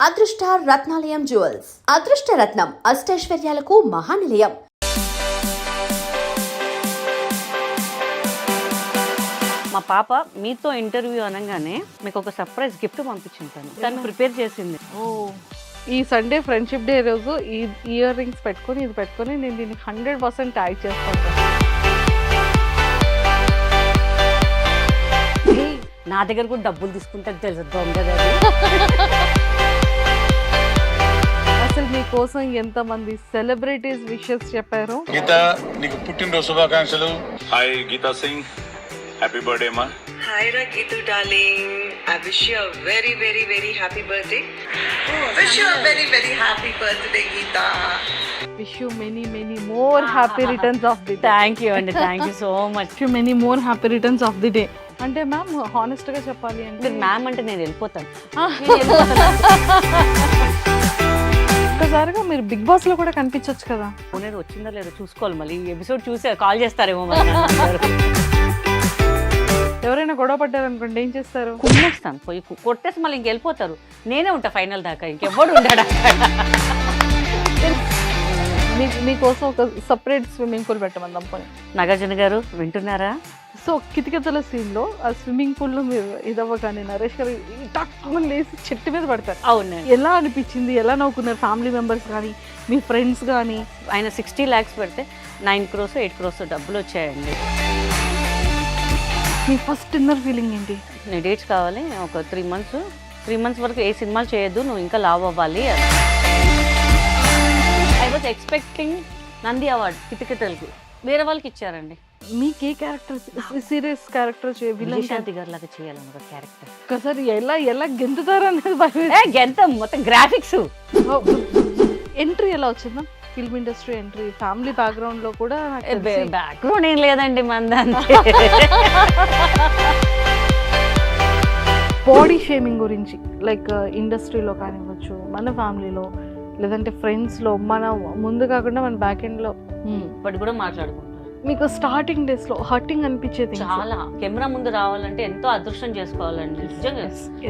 అదృష్ట రత్నాలయం జ్యువెల్స్ అదృష్ట రత్నం అష్టైశ్వర్యాలకు మహానిలయం. మా పాప మీతో ఇంటర్వ్యూ అనగానే మీకు ఒక సర్ప్రైజ్ గిఫ్ట్ పంపించుంటాను, తను ప్రిపేర్ చేసింది. ఈ సండే ఫ్రెండ్షిప్ డే రోజు ఈ ఇయర్ రింగ్స్ పెట్టుకొని ఇది పెట్టుకొని నేను దీనికి 100% ట్యాగ్ చేసుకుంటాను. నా దగ్గర కూడా డబ్బులు తీసుకుంటే తెలుసు దొంగది. అసలు మీకోసం ఎంతమంది సెలబ్రిటీస్ విషెస్ చెప్పారు. గీత నీకు పుట్టినరోజు శుభాకాంక్షలు. Hi Geetha Singh, happy birthday మా. Hi Rakitu darling, I wish you a very very very happy birthday. Wish you a very very happy birthday Geeta. Wish you many more happy returns of the day. Thank you అండి, thank you so much. Wish you many more happy returns of the day. అంటే ma'am honest గా చెప్పాలి అంటే ma'am అంటే నేను వెళ్ళిపోతాను. ఒక్కసారిగా మీరు బిగ్ బాస్ లో కూడా కనిపించొచ్చు కదా. ఓనర్ వచ్చిందో లేదో చూసుకోవాలి, మళ్ళీ ఈ ఎపిసోడ్ చూసి కాల్ చేస్తారేమో మరి. ఎవరైనా గొడవ పడ్డారనుకోండి ఏం చేస్తారు? కుమ్మేస్తాను, పోయి కొట్టేసి మళ్ళీ ఇంకెళ్ళిపోతారు. నేనే ఉంటా ఫైనల్ దాకా, ఇంకెవ్వడు ఉంటాడు. మీకోసం ఒక సపరేట్ స్విమ్మింగ్ పూల్ పెట్టమని దంపని. నాగార్జున గారు వింటున్నారా? సో కితకితల సీన్ లో ఆ స్విమ్మింగ్ పూల్ లో మీరు ఇదవ్వగానే నరేష్ గారు టక్కుమని లేసి చెట్టు మీద పడతారు. అవును. ఎలా అనిపించింది, ఎలా నవ్వుకున్నారు ఫ్యామిలీ మెంబర్స్ కానీ మీ ఫ్రెండ్స్ కానీ? ఆయన 60 lakhs పెడితే 9 crores 8 crores డబ్బులు వచ్చాయండి. మీ ఫస్ట్ ఇన్నర్ ఫీలింగ్ ఏంటి? నేను డేట్స్ కావాలి, ఒక 3 months వరకు ఏ సినిమాలు చేయొద్దు, నువ్వు ఇంకా లావ్ అవ్వాలి. I was expecting Nandi award కితకితలకి, వేరే వాళ్ళకి ఇచ్చారండి. మీకు ఏ క్యారెక్టర్, సీరియస్ క్యారెక్టర్ శాంతి గారి లాగా చేయాలని ఒక క్యారెక్టర్. ఒకసారి ఎలా గెంతుతారు అనేది గెంత మొత్తం గ్రాఫిక్స్. ఎంట్రీ ఎలా వచ్చిందా? Film industry entry, family background లో కూడా బ్యాక్గ్రౌండ్ ఏం లేదండి మందంతే. బాడీ షేమింగ్ గురించి లైక్ ఇండస్ట్రీలో కానివ్వచ్చు, మన ఫ్యామిలీలో, లేదంటే ఫ్రెండ్స్లో, మన ముందు కాకుండా మన బ్యాక్ ఎండ్లో ఇప్పటి కూడా మాట్లాడుకుంటాం. మీకు స్టార్టింగ్ డేస్లో హర్టింగ్ అనిపించేది? చాలా. కెమెరా ముందు రావాలంటే ఎంతో అదృష్టం చేసుకోవాలండి నిజంగా.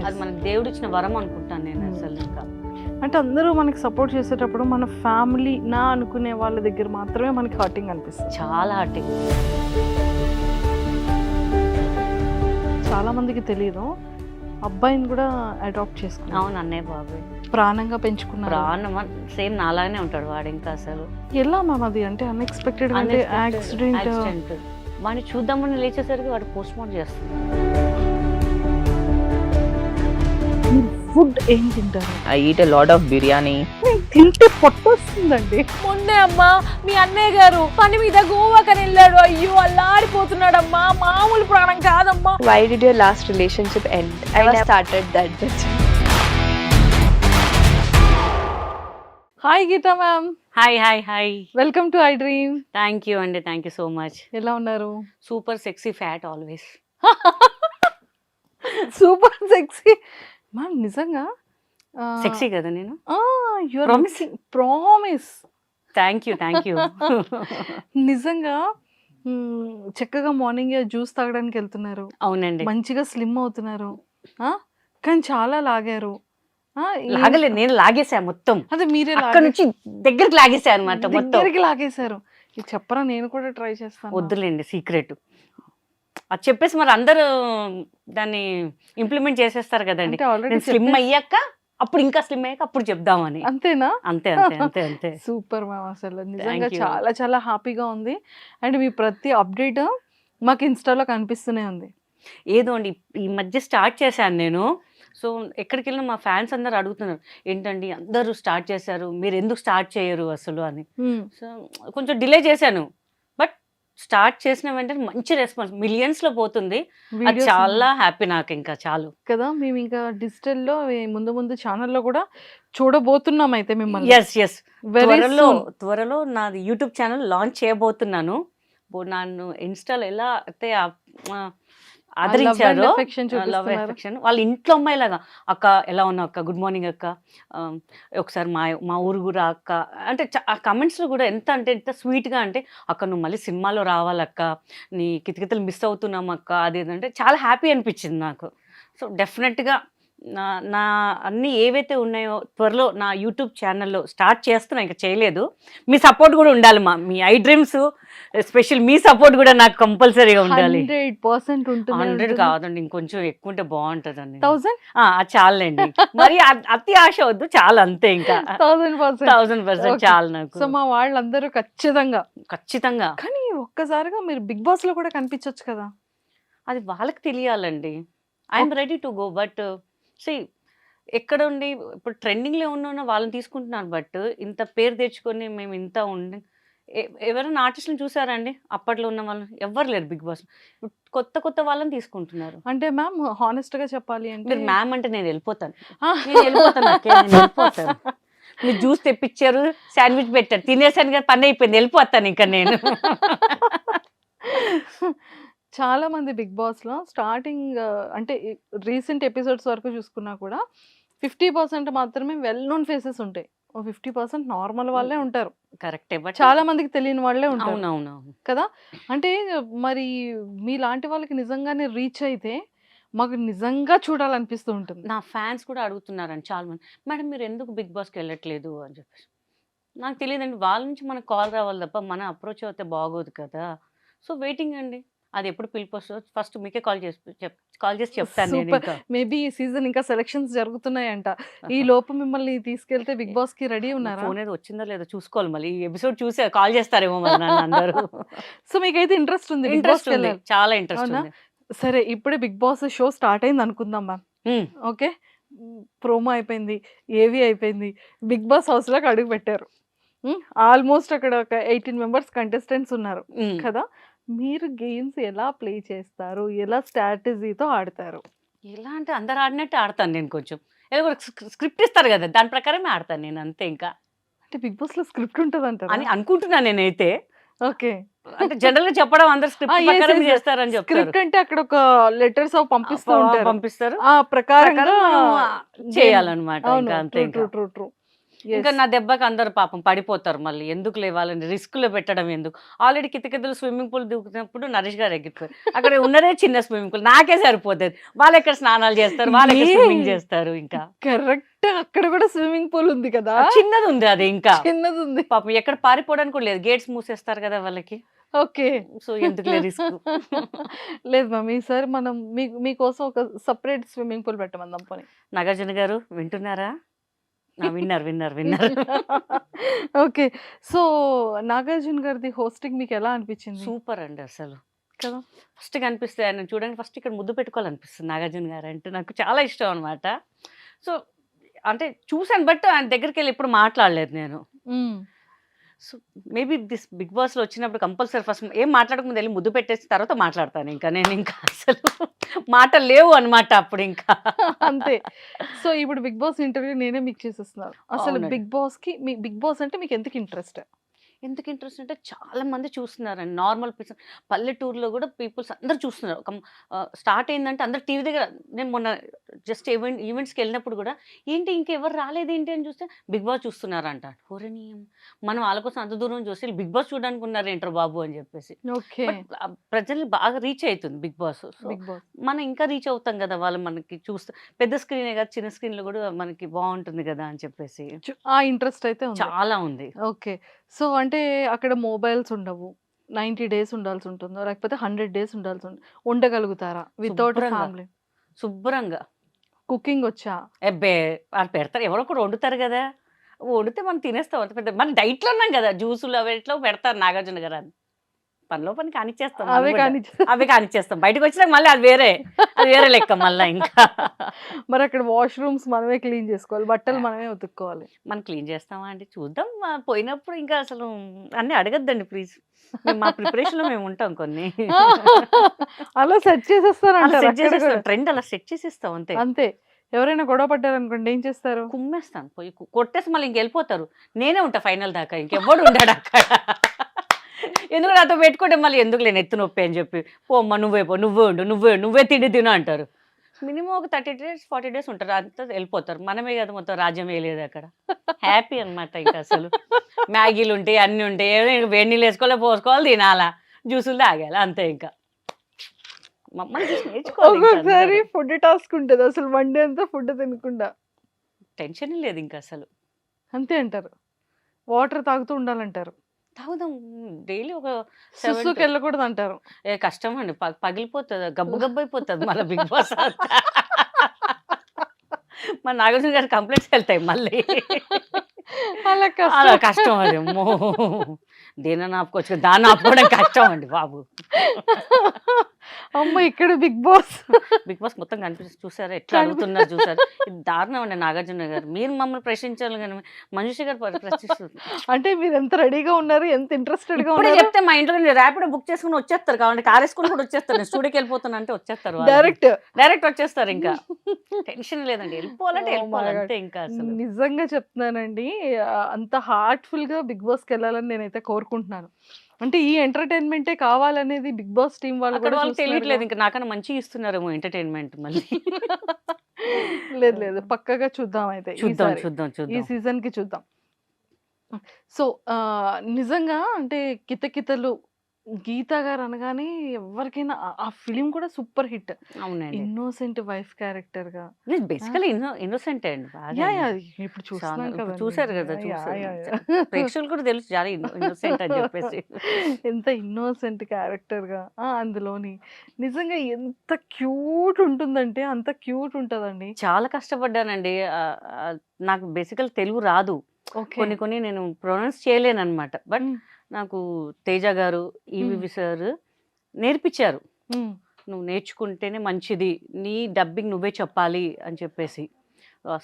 అది మనకి దేవుడు ఇచ్చిన వరం అనుకుంటాను నేను అసలు. ఇంకా అంటే అందరూ మనకి సపోర్ట్ చేసేటప్పుడు మన ఫ్యామిలీ నా అనుకునే వాళ్ళ దగ్గర మాత్రమే మనకి హర్టింగ్ అనిపిస్తుంది. చాలా హర్టింగ్. చాలా మందికి తెలియదు, అబ్బాయిని కూడా అడాప్ట్ చేసుకున్నాను. అవును, అన్నయ్య బాబాయ్ ప్రాణంగా పెంచుకున్నారు. ప్రాణం సేమ్ నాలాగానే ఉంటాడు వాడు. ఇంకా అసలు ఎలా మ్యామ్ అది? అంటే అన్ఎక్స్పెక్టెడ్ అంటే యాక్సిడెంట్. వాడిని చూద్దామని లేచేసరికి వాడు పోస్ట్ మార్టం చేస్తాడు. ఫుడ్ ఏం తింటారు? I eat a lot of biryani. తింటే పొట్టొస్తుందండి. మొన్నే అమ్మా మీ అన్నయ్య గారు పని మీద గోవాకని వెళ్ళాడు. అయ్యో అల్లాడిపోతున్నాడమ్మా, మామూలు ప్రాణం కాదమ్మా. Why did your last relationship end? I never started that. Hi Geetha ma'am. Hi. Welcome to I dream. Thank you అండి, థ్యాంక్ యూ సో మచ్. ఎలా ఉన్నారు? Super sexy fat always. Super sexy ma'am. నిజంగా సెక్సీ కదా నేను? Promise. Thank you. నిజంగా చక్కగా morning juice తాగడానికి వెళ్తున్నారు. అవునండి. మంచిగా స్లిమ్ అవుతున్నారు, కానీ చాలా లాగారు. లాగలేదు, నేను లాగేసా మొత్తం. అదే మీరే అక్కడ నుంచి దగ్గరికి లాగేసా అనమాట. దగ్గరికి లాగేశారు. ఇది చెప్పరా, నేను కూడా ట్రై చేస్తాను. వద్దులేండి సీక్రెట్ అది చెప్పేసి మరి అందరూ దాన్ని ఇంప్లిమెంట్ చేసేస్తారు కదండి. స్లిమ్ అయ్యాక అప్పుడు, ఇంకా స్లిమ్ అయ్యాక అప్పుడు చెప్దామని. అంతేనా? అంతే. Super ma'am. అసలు నిజంగా చాలా చాలా హ్యాపీగా ఉంది. అండ్ మీ ప్రతి అప్డేట్ మాకు ఇన్స్టాలో కనిపిస్తూనే ఉంది. ఏదో అండి ఈ మధ్య స్టార్ట్ చేశాను నేను. సో ఎక్కడికి వెళ్ళినా మా ఫ్యాన్స్ అందరు అడుగుతున్నారు, ఏంటండి అందరూ స్టార్ట్ చేశారు, మీరు ఎందుకు స్టార్ట్ చేయరు అసలు అని. సో కొంచెం డిలే చేశాను, బట్ స్టార్ట్ చేసిన వెంటనే మంచి రెస్పాన్స్, మిలియన్స్లో పోతుంది. అది చాలా హ్యాపీ నాకు. ఇంకా చాలు కదా. మేము ఇంకా డిజిటల్లో ముందు ఛానల్లో కూడా చూడబోతున్నాం అయితే మిమ్మల్ని. ఎస్ త్వరలో నాది యూట్యూబ్ ఛానల్ లాంచ్ చేయబోతున్నాను. నన్ను ఇన్స్టాలో ఎలా అయితే ఆదరించారు, లవ్ ఎఫెక్షన్, వాళ్ళ ఇంట్లో అమ్మాయిలాగా, అక్క ఎలా ఉన్నావు అక్క, గుడ్ మార్నింగ్ అక్క, ఒకసారి మా ఊరు కూడా అక్క అంటే ఆ కమెంట్స్లో కూడా ఎంత స్వీట్గా అంటే, అక్క నువ్వు మళ్ళీ సినిమాలో రావాలక్క, నీ కితకితలు మిస్ అవుతున్నాం అక్క, అది అంటే చాలా హ్యాపీ అనిపించింది నాకు. సో డెఫినెట్గా నా నా అన్నీ ఏవైతే ఉన్నాయో త్వరలో నా యూట్యూబ్ ఛానల్లో స్టార్ట్ చేస్తున్నా, ఇంకా చేయలేదు. మీ సపోర్ట్ కూడా ఉండాలి మీ ఐ డ్రీమ్స్, ఎస్పెషల్ మీ సపోర్ట్ కూడా నాకు కంపల్సరీగా ఉండాలి. 100% ఉంటుంది. 100 కాదండి, ఇంకొంచెం ఎక్కువ ఉంటే బాగుంటుందండి. 1000 అది చాలండి, మరి అతి ఆశ వద్దు, చాలు అంతే. ఇంకా 1000%. 1000% Okay. చాలు నాకు. సో మా వాళ్ళందరూ ఖచ్చితంగా. ఖచ్చితంగా కానీ ఒక్కసారిగా మీరు బిగ్ బాస్ లో కూడా కనిపించొచ్చు కదా. అది వాళ్ళకి తెలియాలండి. I'm ready to go, but సి ఎక్కడ ఉండి ఇప్పుడు ట్రెండింగ్లో ఉన్న వాళ్ళని తీసుకుంటున్నారు. బట్ ఇంత పేరు తెచ్చుకొని మేము ఇంత ఉండి ఎవరైనా ఆర్టిస్టులను చూసారండి అప్పట్లో ఉన్న వాళ్ళని? ఎవ్వరు లేరు బిగ్ బాస్. కొత్త కొత్త వాళ్ళని తీసుకుంటున్నారు. అంటే మ్యామ్ హానెస్ట్ గా చెప్పాలి అంటే మీరు మ్యామ్ అంటే నేను వెళ్ళిపోతాను, నేను వెళ్ళిపోతాను అక్కే, నేను వెళ్ళిపోతాను. మీరు జ్యూస్ తెప్పించారు, శాండ్విచ్ పెట్టారు, తినేసాను కదా, పని అయిపోయింది, వెళ్ళిపోతాను ఇంకా నేను. చాలా మంది బిగ్ బాస్ లో స్టార్టింగ్ అంటే రీసెంట్ ఎపిసోడ్స్ వరకు చూసుకున్నా కూడా 50% మాత్రమే వెల్ నోన్ ఫేసెస్ ఉంటాయి. 50% నార్మల్ వాళ్ళే ఉంటారు. కరెక్టే, బట్ చాలా మందికి తెలియని వాళ్ళే ఉంటారు అవునవునవును. కదా. అంటే మరి మీలాంటి వాళ్ళకి నిజంగానే రీచ్ అయితే మాకు నిజంగా చూడాలనిపిస్తూ ఉంటుంది. నా ఫ్యాన్స్ కూడా అడుగుతున్నారండి చాలా మంది, మేడం మీరు ఎందుకు బిగ్ బాస్కి వెళ్ళట్లేదు అని చెప్పేసి. నాకు తెలియదండి, వాళ్ళ నుంచి మనకు కాల్ రావాలి తప్ప మన అప్రోచ్ అయితే బాగోదు కదా. సో వెయిటింగ్ అండి, అది ఎప్పుడు పిలుపు వస్తుందో ఫస్ట్ మీకే కాల్ చేసి చెప్తాను నేను. సూపర్. ఇంకా మేబీ ఈ సీజన్ ఇంకా సెలక్షన్స్ జరుగుతున్నాయంట. ఈ లోపు మిమ్మల్ని తీసుకెళ్తే బిగ్ బాస్ కి రెడీ ఉన్నారా? ఫోన్ ఏదో వచ్చిందో లేదో చూసుకోవాలి, మళ్ళీ ఈ ఎపిసోడ్ చూసి కాల్ చేస్తారేమో మరి నన్ను అందరూ. సో మీకైతే ఇంట్రెస్ట్ ఉంది బిగ్ బాస్ ఇంట్రెస్ట్ ఉంది, చాలా ఇంట్రెస్ట్ అవునా? ఉంది. సరే ఇప్పుడే బిగ్ బాస్ షో స్టార్ట్ అయింది అనుకుందాం మ్యామ్. ఉమ్, ఓకే, ప్రోమో అయిపోయింది, ఏవి అయిపోయింది, బిగ్ బాస్ హౌస్ లోకి అడుగు పెట్టారు. ఆల్మోస్ట్ అక్కడ ఒక 18 మెంబర్స్ కంటెస్టెంట్స్ ఉన్నారు ఉమ్. కదా. మీరు గేమ్స్ ఎలా ప్లే చేస్తారు, ఎలా స్ట్రాటజీతో ఆడతారు? ఎలా అంటే అందరు ఆడినట్టు ఆడతాను నేను. కొంచెం ఏదో ఒక స్క్రిప్ట్ ఇస్తారు కదా, దాని ప్రకారమే ఆడతాను నేను, అంతే. ఇంకా అంటే బిగ్ బాస్ లో స్క్రిప్ట్ ఉంటుంది అంటారా? అని అనుకుంటున్నాను నేనైతే. ఓకే, అంటే జనరల్ గా చెప్పడం అందరు స్క్రిప్ట్ yes, ప్రకారం yes. చేస్తారని చెప్తారు. స్క్రిప్ట్ అంటే అక్కడ ఒక లెటర్స్ పంపిస్తూ ఉంటారు, పంపిస్తారు, ఆ ప్రకారంగా ప్రకారం చేయాలన్నమాట. అవును, ఇంకా అంతే. ట్రూ ఇంకా ట్రూ ట్రూ. ఇంకా నా దెబ్బకి అందరు పాపం పడిపోతారు, మళ్ళీ ఎందుకు లేవాలని రిస్క్ లో పెట్టడం ఎందుకు. ఆల్రెడీ కితకితలు స్విమ్మింగ్ పూల్ దిగుతున్నప్పుడు నరేష్ గారు ఎగిరిపోయారు, అక్కడ ఉన్నదే చిన్న స్విమ్మింగ్ పూల్, నాకే సరిపోతుంది. వాళ్ళు ఎక్కడ స్నానాలు చేస్తారు, వాళ్ళు ఎక్కడ స్విమ్మింగ్ చేస్తారు. ఇంకా కరెక్ట్, అక్కడ కూడా స్విమ్మింగ్ పూల్ ఉంది కదా, చిన్నది ఉంది అది, ఇంకా చిన్నది ఉంది. పాపం ఎక్కడ పారిపోవడానికి కూడా లేదు, గేట్స్ మూసేస్తారు కదా వాళ్ళకి. ఓకే, సో ఎందుకు రిస్క్. లేదు మ్యామ్, ఈసారి మనం మీకోసం ఒక సపరేట్ స్విమ్మింగ్ పూల్ పెట్టమందాం పోనీ. నాగార్జున గారు వింటున్నారా? విన్నారు. ఓకే, సో నాగార్జున గారిది హోస్టింగ్ మీకు ఎలా అనిపించింది? సూపర్ అండి అసలు కదా. ఫస్ట్ కనిపిస్తే ఆయన చూడండి, ఫస్ట్ ఇక్కడ ముద్దు పెట్టుకోవాలనిపిస్తుంది. నాగార్జున గారు అంటే నాకు చాలా ఇష్టం అనమాట. సో అంటే చూసాను, బట్ ఆయన దగ్గరికి వెళ్ళి ఎప్పుడు మాట్లాడలేదు నేను. సో మేబీ దిస్ బిగ్ బాస్లో వచ్చినప్పుడు కంపల్సరీ ఫస్ట్ ఏం మాట్లాడకముందు వెళ్ళి ముద్దు పెట్టేసి తర్వాత మాట్లాడతాను. ఇంకా నేను ఇంకా అసలు మాటలు లేవు అనమాట అప్పుడు ఇంకా. అంతే. సో ఇప్పుడు బిగ్ బాస్ ఇంటర్వ్యూ నేనే మీకు చేసేస్తున్నాను. అసలు అవునండి. బిగ్ బాస్ అంటే మీకు ఎందుకు ఇంట్రెస్ట్? ఎందుకు ఇంట్రెస్ట్ అంటే చాలా మంది చూస్తున్నారండి, నార్మల్ పీపుల్, పల్లెటూరులో కూడా పీపుల్స్ అందరు చూస్తున్నారు. స్టార్ట్ అయిందంటే అందరు టీవీ దగ్గర. నేను మొన్న జస్ట్ ఈవెంట్స్కి వెళ్ళినప్పుడు కూడా ఏంటి ఇంకెవరు రాలేదు ఏంటి అని చూస్తే బిగ్ బాస్ చూస్తున్నారంట. ఓరని మనం వాళ్ళ కోసం అంత దూరం చూస్తే బిగ్ బాస్ చూడడానికి ఉన్నారు ఏంటర్ బాబు అని చెప్పేసి. ఓకే, ప్రజల్ని బాగా రీచ్ అవుతుంది బిగ్ బాస్. బిగ్ బాస్ మనం ఇంకా రీచ్ అవుతాం కదా, వాళ్ళు మనకి చూస్తే పెద్ద స్క్రీనే కదా, చిన్న స్క్రీన్లో కూడా మనకి బాగుంటుంది కదా అని చెప్పేసి ఆ ఇంట్రెస్ట్ అయితే ఉంది. చాలా ఉంది. ఓకే, సో అంటే అక్కడ మొబైల్స్ ఉండవు, 90 days ఉండాల్సి ఉంటుందో లేకపోతే 100 days ఉండాల్సి ఉంటుంది, ఉండగలుగుతారా వితౌట్ శుభ్రంగా. ఫ్యామిలీ? శుభ్రంగా కుకింగ్ వచ్చా? ఎబ్బే వాళ్ళు పెడతారు, ఎవరో ఒకరు వండుతారు కదా, వండితే మనం తినేస్తాం. అంత పెద్ద మన డైట్లో ఉన్నాం కదా, జ్యూసులు అవి ఎట్లా పెడతారు నాగార్జున గారు. అని పనిలో పని కానిచ్చేస్తాం మనం అవే కూడా. కానీ అవే కానిచ్చేస్తాం, బయటకు వచ్చినాక మళ్ళీ అది వేరే లెక్క మళ్ళీ. ఇంకా మరి అక్కడ వాష్రూమ్స్ మనమే క్లీన్ చేసుకోవాలి, బట్టలు మనమే ఉతుక్కోవాలి. మనం క్లీన్ చేస్తామా అండి, చూద్దాం. పోయినప్పుడు ఇంకా అసలు అన్నీ అడగద్దండి ప్లీజ్, మా ప్రిపరేషన్లో మేము ఉంటాం కొన్ని. అలా సెట్ చేసేస్తారంట, ట్రెండ్ అలా సెట్ చేసేస్తాం అంతే. అంతే. ఎవరైనా గొడవ పడ్డారు అనుకోండి ఏం చేస్తారు? కుమ్మేస్తాను, పోయి కొట్టేసి మళ్ళీ ఇంకెళ్ళిపోతారు. నేనే ఉంటా ఫైనల్ దాకా, ఇంకెవ్వడు ఉంటాడు అక్కడ. ఎందుకు నాతో పెట్టుకుంటే మళ్ళీ ఎందుకు లేని ఎత్తు నొప్పి అని చెప్పి, పోమ్మ నువ్వే పో, నువ్వే తిను అంటారు. మినిమం ఒక 30 days 40 days ఉంటారు, అంతా వెళ్ళిపోతారు. మనమే కదా మొత్తం రాజ్యం వేయలేదు అక్కడ. హ్యాపీ అనమాట. ఇంకా అసలు మ్యాగీలు ఉంటాయి, అన్నీ ఉంటాయి, వేడి నీళ్ళు వేసుకోవాలి, పోసుకోవాలి, తినాలా, జ్యూసులు తాగాలి, అంతే. ఇంకా మమ్మల్ని చూసి నేర్చుకోవాలి ఇంకా ఒక్కొక్కసారి అందరూ. ఫుడ్ టాస్క్ ఉంటది. అసలు వన్ డే అంతా ఫుడ్ తినకుండా. టెన్షన్ లేదు ఇంకా అసలు. అంతే అంటారు. వాటర్ తాగుతూ ఉండాలంటారు. తాగుదాం డైలీ ఒక 7 to సుస్సుకెళ్ళకూడదంటారు. కష్టం అండి. పగిలిపోతది. గబ్బు గబ్బు అయిపోతది మళ్ళా బిగ్ బాస్ అంతా. మా నాగార్జున గారి కంప్లైంట్స్ వెళ్తాయి మళ్ళీ. అలా అలా కష్టం. కష్టం అది. అమ్మో! దేన్నైనా ఆపుకోవచ్చు కదా! దాన్ని ఆపుకోవడం కష్టం అండి బాబు. అమ్మ ఇక్కడ బిగ్ బాస్. బిగ్ బాస్ మొత్తం కనిపిస్తుంది చూసారా? ఎట్లా అడుగుతున్నారు చూసారా? ఇది దారుణం అండి నాగార్జున గారు. మీరు మమ్మల్ని ప్రశ్నించాలి గాని మంజుష గారు ప్రశ్నిస్తుంది. అంటే మీరు ఎంత రెడీగా ఉన్నారు, ఎంత ఇంట్రెస్టెడ్ గా ఇప్పుడే ఉన్నారు. చెప్తే మా ఇంట్లో నేను ర్యాపిడో బుక్ చేసుకుని వచ్చేస్తారు. కావాలంటే కార్ వేసుకుని కూడా వచ్చేస్తారు. నేను స్టూడియోకి వెళ్ళిపోతాను అంటే వచ్చేస్తారు వాళ్ళు. డైరెక్ట్ వచ్చేస్తారు ఇంకా. టెన్షన్ లేదండి. వెళ్ళిపోవాలంటే Oh my వెళ్ళిపోవాలి God. అంతే ఇంకా అసలు. నిజంగా చెప్తున్నానండి. అంత హార్ట్ఫుల్ గా బిగ్ బాస్ కి వెళ్ళాలని నేనైతే కోరుకుంటున్నాను. అంటే ఈ ఎంటర్టైన్మెంటే కావాలనేది బిగ్ బాస్ టీం వాళ్ళు అక్కడ కూడా వాళ్ళకి చూస్తున్నారు తెలియట్లేదు కదా. ఇంకా నాకన్నా మంచిగా ఇస్తున్నారేమో ఎంటర్టైన్మెంట్ మళ్ళీ. లేదు లేదు, పక్కగా చూద్దాం అయితే చూద్దాం ఈసారి. చూద్దాం ఈ చూద్దాం. సీజన్ కి చూద్దాం. సో నిజంగా అంటే కితకితలు గీత గారు అనగానే ఎవరికైనా ఆ ఫిలిం కూడా సూపర్ హిట్. అవునండి. ఇన్నోసెంట్ వైఫ్ క్యారెక్టర్ గా. నేను బేసికలీ ఇన్నోసెంట్ అండి యా బాగా. యా ఇప్పుడు చూస్తున్నాం ఇప్పుడు కదండి. చూసారు కదా యా, చూసారు. Yeah, yeah. ప్రేక్షకులు కూడా తెలుసు చాలా ఇన్నోసెంట్ అని చెప్పేసి. ఎంత ఇన్నోసెంట్ క్యారెక్టర్ గా అందులోని నిజంగా ఎంత క్యూట్ ఉంటుందంటే అంత క్యూట్ ఉంటదండి. చాలా కష్టపడ్డానండి. నాకు బేసికల్ తెలుగు రాదు. ఓకే. కొన్ని నేను ప్రొనౌన్స్ చేయలేను అనమాట. బట్ నాకు తేజ గారు, ఈవివి సార్ నేర్పించారు. నువ్వు నేర్చుకుంటేనే మంచిది. నీ డబ్బింగ్ నువ్వే చెప్పాలి అని చెప్పేసి.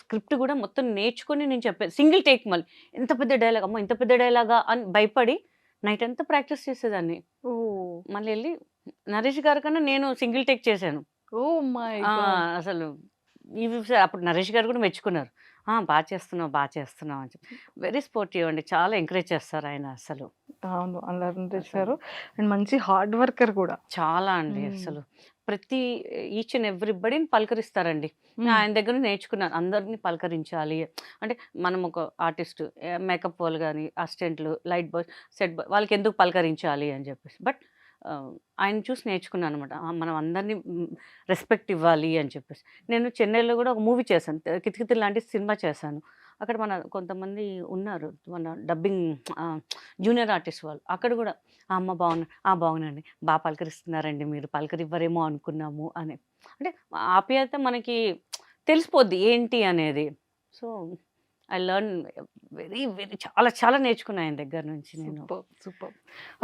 స్క్రిప్ట్ కూడా మొత్తం నేర్చుకొని నేను చెప్పాను. సింగిల్ టేక్ మళ్ళీ. ఎంత పెద్ద డైలాగ్ అమ్మో! ఇంత పెద్ద డైలాగా అని భయపడి నైట్ అంతా ప్రాక్టీస్ చేసేదాన్ని. ఓ మళ్ళీ వెళ్ళి నరేష్ గారి కన్నా నేను సింగిల్ టేక్ చేశాను. ఓ మై ఆ! గాడ్. అసలు ఈవి సార్ అప్పుడు నరేష్ గారు కూడా మెచ్చుకున్నారు. బా చేస్తున్నావు అని చెప్పి. వెరీ స్పోర్టివ్ అండి. చాలా ఎంకరేజ్ చేస్తారు ఆయన అసలు. అవును అల్లరి అసలు చేశారు. అండ్ మంచి హార్డ్ వర్కర్ కూడా. చాలా అండి అసలు. ప్రతి ఈచ్ అండ్ ఎవ్రీబడీని పలకరిస్తారండి. ఆయన దగ్గర నేర్చుకున్నాను. అందరిని పలకరించాలి. అంటే మనం ఒక ఆర్టిస్ట్ మేకప్ వాళ్ళు గానీ, అసిస్టెంట్లు, లైట్ బాయ్, సెట్ బాయ్ వాళ్ళకి ఎందుకు పలకరించాలి అని చెప్పేసి. బట్ ఆయన చూసి నేర్చుకున్నాను అనమాట. మనం అందరినీ రెస్పెక్ట్ ఇవ్వాలి అని చెప్పేసి. నేను చెన్నైలో కూడా ఒక మూవీ చేశాను. కితకితలు లాంటి సినిమా చేశాను. అక్కడ మన కొంతమంది ఉన్నారు. మన డబ్బింగ్ జూనియర్ ఆర్టిస్ట్ వాళ్ళు. అక్కడ కూడా అమ్మ బాగున్నాండి. బాగా పలకరిస్తున్నారండి మీరు. పలకరివ్వరేమో అనుకున్నాము అని. అంటే ఆప్యాయత మనకి తెలిసిపోద్ది ఏంటి అనేది. సో ఐ లెర్న్ వెరీ చాలా నేర్చుకున్నా ఆయన దగ్గర నుంచి నేను. సూపర్.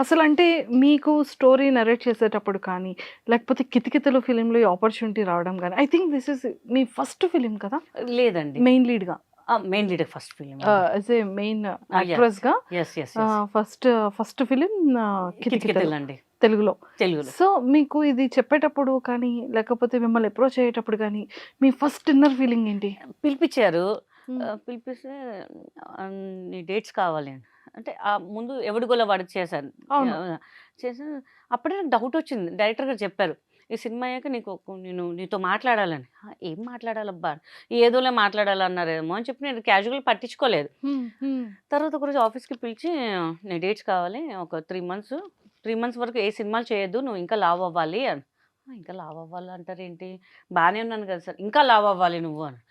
అసలు అంటే మీకు స్టోరీ నరేట్ చేసేటప్పుడు కానీ లేకపోతే కితకితలు ఫిలింలో ఈ ఆపర్చునిటీ రావడం కానీ I think this is me first film కదా లేదండి. మెయిన్ లీడ్ గా. Main leader first film. As a main actress గా ఎస్ ఫస్ట్ ఫిలిం కితకితలు కితకితలు అండి తెలుగులో. తెలుగులో. సో మీకు ఇది చెప్పేటప్పుడు కానీ లేకపోతే మిమ్మల్ని అప్రోచ్ అయ్యేటప్పుడు కానీ మీ ఫస్ట్ ఇన్నర్ ఫీలింగ్ ఏంటి? పిలిపించారు. పిలిపిస్తే నీ డేట్స్ కావాలి అని. అంటే ముందు ఎవడిగోలా వాడికి చేశాను. అవును. చేశాను. అప్పుడే నాకు డౌట్ వచ్చింది. డైరెక్టర్ గారు చెప్పారు, ఈ సినిమా అయ్యాక నేను నీతో మాట్లాడాలని. ఏం మాట్లాడాలబ్బా, ఏదోలే మాట్లాడాలన్నారేమో అని చెప్పి నేను క్యాజువల్ పట్టించుకోలేదు. తర్వాత ఒకరోజు ఆఫీస్కి పిలిచి నీ డేట్స్ కావాలి ఒక 3 months వరకు ఏ సినిమాలు చేయొద్దు, నువ్వు ఇంకా లావ్ అవ్వాలి అని. ఇంకా లావ్ అవ్వాలి అంటారు ఏంటి, బాగానే ఉన్నాను కదా సార్, ఇంకా లావ్ అవ్వాలి నువ్వు అని.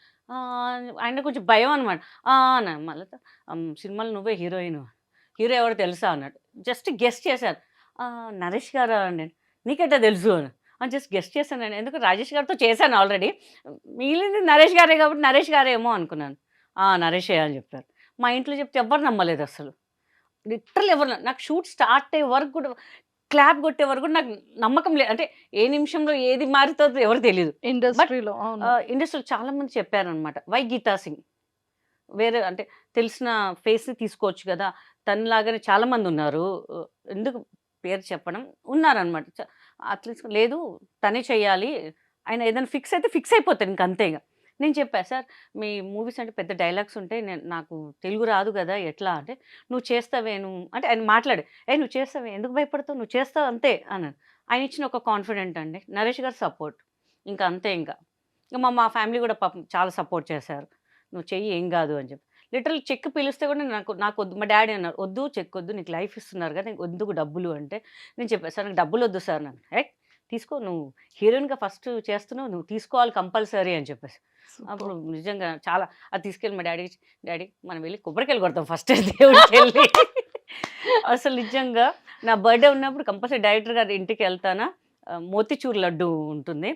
ఆయన కొంచెం భయం అనమాట. అన్నాను. మళ్ళీ సినిమాలో నువ్వే హీరో ఎవరు తెలుసా అన్నాడు. జస్ట్ గెస్ట్ చేశాను. నరేష్ గారా అండి. నీకెట్టా తెలుసు అని జస్ట్ గెస్ట్ చేశాను. ఎందుకు రాజేష్ గారితో చేశాను ఆల్రెడీ. మిగిలింది నరేష్ గారే కాబట్టి నరేష్ గారేమో అనుకున్నాను. నరేషే అని చెప్పారు. మా ఇంట్లో చెప్తే ఎవరు నమ్మలేదు అసలు. లిటరల్ ఎవరు నాకు షూట్ స్టార్ట్ అయ్యే వరకు కూడా క్లాప్ కొట్టే వరకు కూడా నాకు నమ్మకం లేదు. అంటే ఏ నిమిషంలో ఏది మారుతుందో ఎవరు తెలియదు. ఇండస్ట్రీలో ఇండస్ట్రీలో చాలా మంది చెప్పారనమాట, వై గీతా సింగ్ వేరే అంటే తెలిసిన ఫేస్ని తీసుకోవచ్చు కదా, తనలాగానే చాలా మంది ఉన్నారు, ఎందుకు పేరు చెప్పడం ఉన్నారనమాట. అట్లీస్ట్ లేదు తనే చెయ్యాలి, ఆయన ఏదైనా ఫిక్స్ అయితే ఫిక్స్ అయిపోతాను ఇంక అంతేగా. నేను చెప్పా, సార్ మీ మూవీస్ అంటే పెద్ద డైలాగ్స్ ఉంటాయి, నాకు తెలుగు రాదు కదా ఎట్లా అంటే, నువ్వు చేస్తావే అంటే ఆయన మాట్లాడే, నువ్వు చేస్తావే ఎందుకు భయపడతావు, నువ్వు చేస్తావు అంతే అన్నాను. ఆయన ఇచ్చిన ఒక కాన్ఫిడెంట్ అండి, నరేష్ గారు సపోర్ట్ ఇంకా అంతే. ఇంకా మా ఫ్యామిలీ కూడా పాపం చాలా సపోర్ట్ చేశారు, నువ్వు చెయ్యి ఏం కాదు అని చెప్పి. లిటరల్ చెక్ పిలిస్తే కూడా నాకు వద్దు, మా డాడీ అన్నారు వద్దు చెక్ వద్దు, నీకు లైఫ్ ఇస్తున్నారు కదా, నీకు ఎందుకు డబ్బులు అంటే నేను చెప్పాను, సార్ నాకు డబ్బులు వద్దు సార్. నన్ను తీసుకో, నువ్వు హీరోయిన్గా ఫస్ట్ చేస్తున్నావు, నువ్వు తీసుకోవాలి కంపల్సరీ అని చెప్పేసి. అప్పుడు నిజంగా చాలా అది తీసుకెళ్ళి మా డాడీ మనం వెళ్ళి కొబ్బరికాయలు కొడతాం ఫస్ట్ దేవుడికి వెళ్ళి. అసలు నిజంగా నా బర్త్డే ఉన్నప్పుడు కంపల్సరీ డైరెక్టర్ గారి ఇంటికి వెళ్తానా, మోతిచూర్ లడ్డు ఉంటుంది,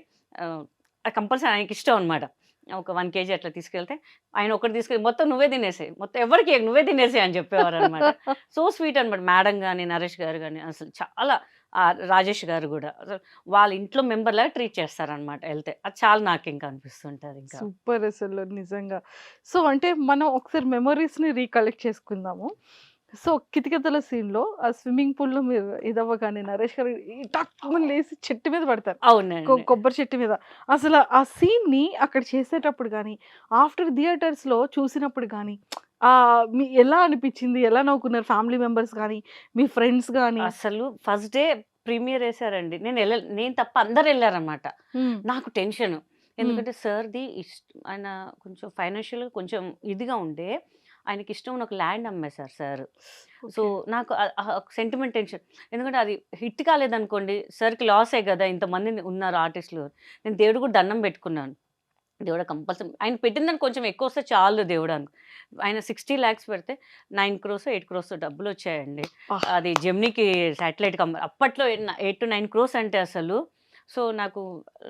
అది కంపల్సరీ ఆయనకి ఇష్టం అనమాట. ఒక 1 kg అట్లా తీసుకెళ్తే ఆయన ఒకటి తీసుకెళ్ళి మొత్తం నువ్వే తినేసాయి, మొత్తం ఎవరికి నువ్వే తినేసాయి అని చెప్పేవారు అనమాట. సో స్వీట్ అనమాట. మేడం కానీ నరేష్ గారు కానీ అసలు చాలా, రాజేష్ గారు కూడా అసలు వాళ్ళ ఇంట్లో మెంబర్ లాగా ట్రీట్ చేస్తారనమాట వెళ్తే. అది చాలా నాకు ఇంకా అనిపిస్తుంటుంది ఇంకా. సూపర్ అసలు నిజంగా. సో అంటే మనం ఒకసారి మెమరీస్ని రీకలెక్ట్ చేసుకుందాము. సో కితకితల సీన్లో ఆ స్విమ్మింగ్ పూల్లో మీరు ఇదవ్వగానే నరేష్ గారు టక్కుమని లేసి చెట్టు మీద పడతారు, అవునండి. కొబ్బరి చెట్టు మీద. అసలు ఆ సీన్ని అక్కడ చేసేటప్పుడు కానీ ఆఫ్టర్ థియేటర్స్లో చూసినప్పుడు కానీ మీ ఎలా అనిపించింది, ఎలా నవ్వుకున్నారు ఫ్యామిలీ మెంబర్స్ కానీ మీ ఫ్రెండ్స్ కానీ? అసలు ఫస్ట్ డే ప్రీమియర్ వేసారండి, నేను తప్ప అందరు వెళ్ళారనమాట. నాకు టెన్షన్, ఎందుకంటే సార్ది ఆయన కొంచెం ఫైనాన్షియల్గా కొంచెం ఇదిగా ఉండే, ఆయనకి ఇష్టం ఉన్న ఒక ల్యాండ్ అమ్మేశారు సార్. సో నాకు సెంటిమెంట్ టెన్షన్, ఎందుకంటే అది హిట్ కాలేదనుకోండి సార్కి లాసే కదా, ఇంతమంది ఉన్నారు ఆర్టిస్టులు. నేను దేవుడు కూడా దండం పెట్టుకున్నాను, దేవుడు కంపల్సరీ ఆయన పెట్టిందని కొంచెం ఎక్కువ వస్తే చాలు దేవుడు అని. ఆయన 60 lakhs పెడితే 9 crores 8 crores డబ్బులు వచ్చాయండి. అది జెమ్నీకి శాటిలైట్ అప్పట్లో 8 to 9 crores అంటే అసలు. సో నాకు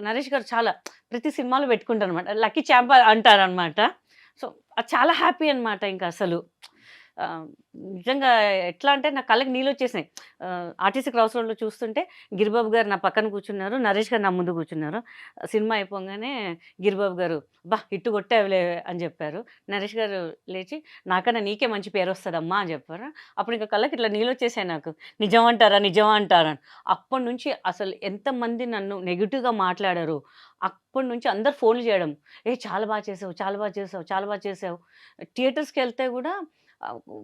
నరేష్ గారు చాలా ప్రతి సినిమాలో పెట్టుకుంటారు అనమాట, లక్కీ ఛాంప్ అంటారనమాట. సో అది చాలా హ్యాపీ అనమాట. ఇంకా అసలు నిజంగా ఎట్లా అంటే నా కళ్ళకి నీళ్ళు వచ్చేసినాయి. ఆర్టీసీ క్రాస్ రోడ్లో చూస్తుంటే గిరిబాబు గారు నా పక్కన కూర్చున్నారు, నరేష్ గారు నా ముందు కూర్చున్నారు. సినిమా అయిపోగానే గిరిబాబు గారు బా హిట్టు కొట్టావులే అని చెప్పారు. నరేష్ గారు లేచి నాకన్నా నీకే మంచి పేరు వస్తుందమ్మా అని చెప్పారు. అప్పుడు ఇంకా కళ్ళకి ఇట్లా నీళ్ళు వచ్చేసాయి నాకు, నిజం అంటారా అని. అప్పటి నుంచి అసలు ఎంతమంది నన్ను నెగిటివ్గా మాట్లాడారు, అప్పటి నుంచి అందరు ఫోన్లు చేయడం, చాలా బాగా చేసావు. థియేటర్స్కి వెళ్తే కూడా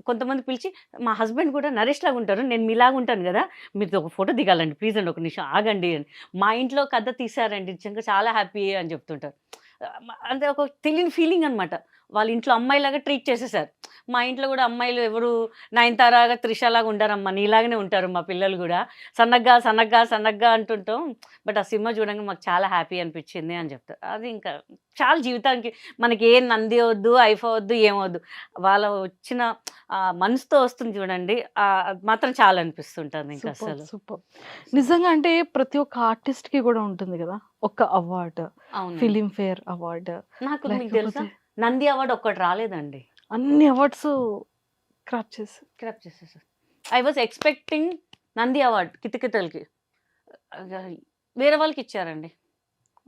కొంతమంది పిలిచి, మా హస్బెండ్ కూడా నరేష్ లాగా ఉంటారు, నేను మీలాగా ఉంటాను కదా, మీతో ఒక ఫోటో దిగాలండి ప్లీజ్ అండి, ఒక నిమిషం ఆగండి అని. మా ఇంట్లో కథ తీశారండి, నిజంగా చాలా హ్యాపీ అని చెప్తుంటారు. అంటే ఒక తెలియని ఫీలింగ్ అనమాట. వాళ్ళ ఇంట్లో అమ్మాయిలాగా ట్రీట్ చేసేసారు. మా ఇంట్లో కూడా అమ్మాయిలు ఎవరు నయనతారగా త్రిషలాగా ఉండారమ్మా, నీలాగానే ఉంటారు మా పిల్లలు కూడా, సన్నగ్గా అంటుంటాం. బట్ ఆ సినిమా చూడంగా మాకు చాలా హ్యాపీ అనిపించింది అని చెప్తారు. అది ఇంకా చాలా జీవితానికి మనకి ఏ నంది వద్దు, ఐఫా వద్దు, ఏమవద్దు, వాళ్ళ వచ్చిన మనసుతో వస్తుంది చూడండి, అది మాత్రం చాలా అనిపిస్తుంటుంది ఇంకా అసలు. సూపర్. నిజంగా అంటే ప్రతి ఒక్క ఆర్టిస్ట్ కి కూడా ఉంటుంది కదా ఒక అవార్డు, ఫిలిం ఫేర్ అవార్డు. నాకు మీకు తెలుసా నంది అవార్డు ఒక్కటి రాలేదండి, అన్ని అవార్డ్స్ క్రాప్ చేసేసారు. I was expecting Nandi award కితకితలకి, వేరే వాళ్ళకి ఇచ్చారండి.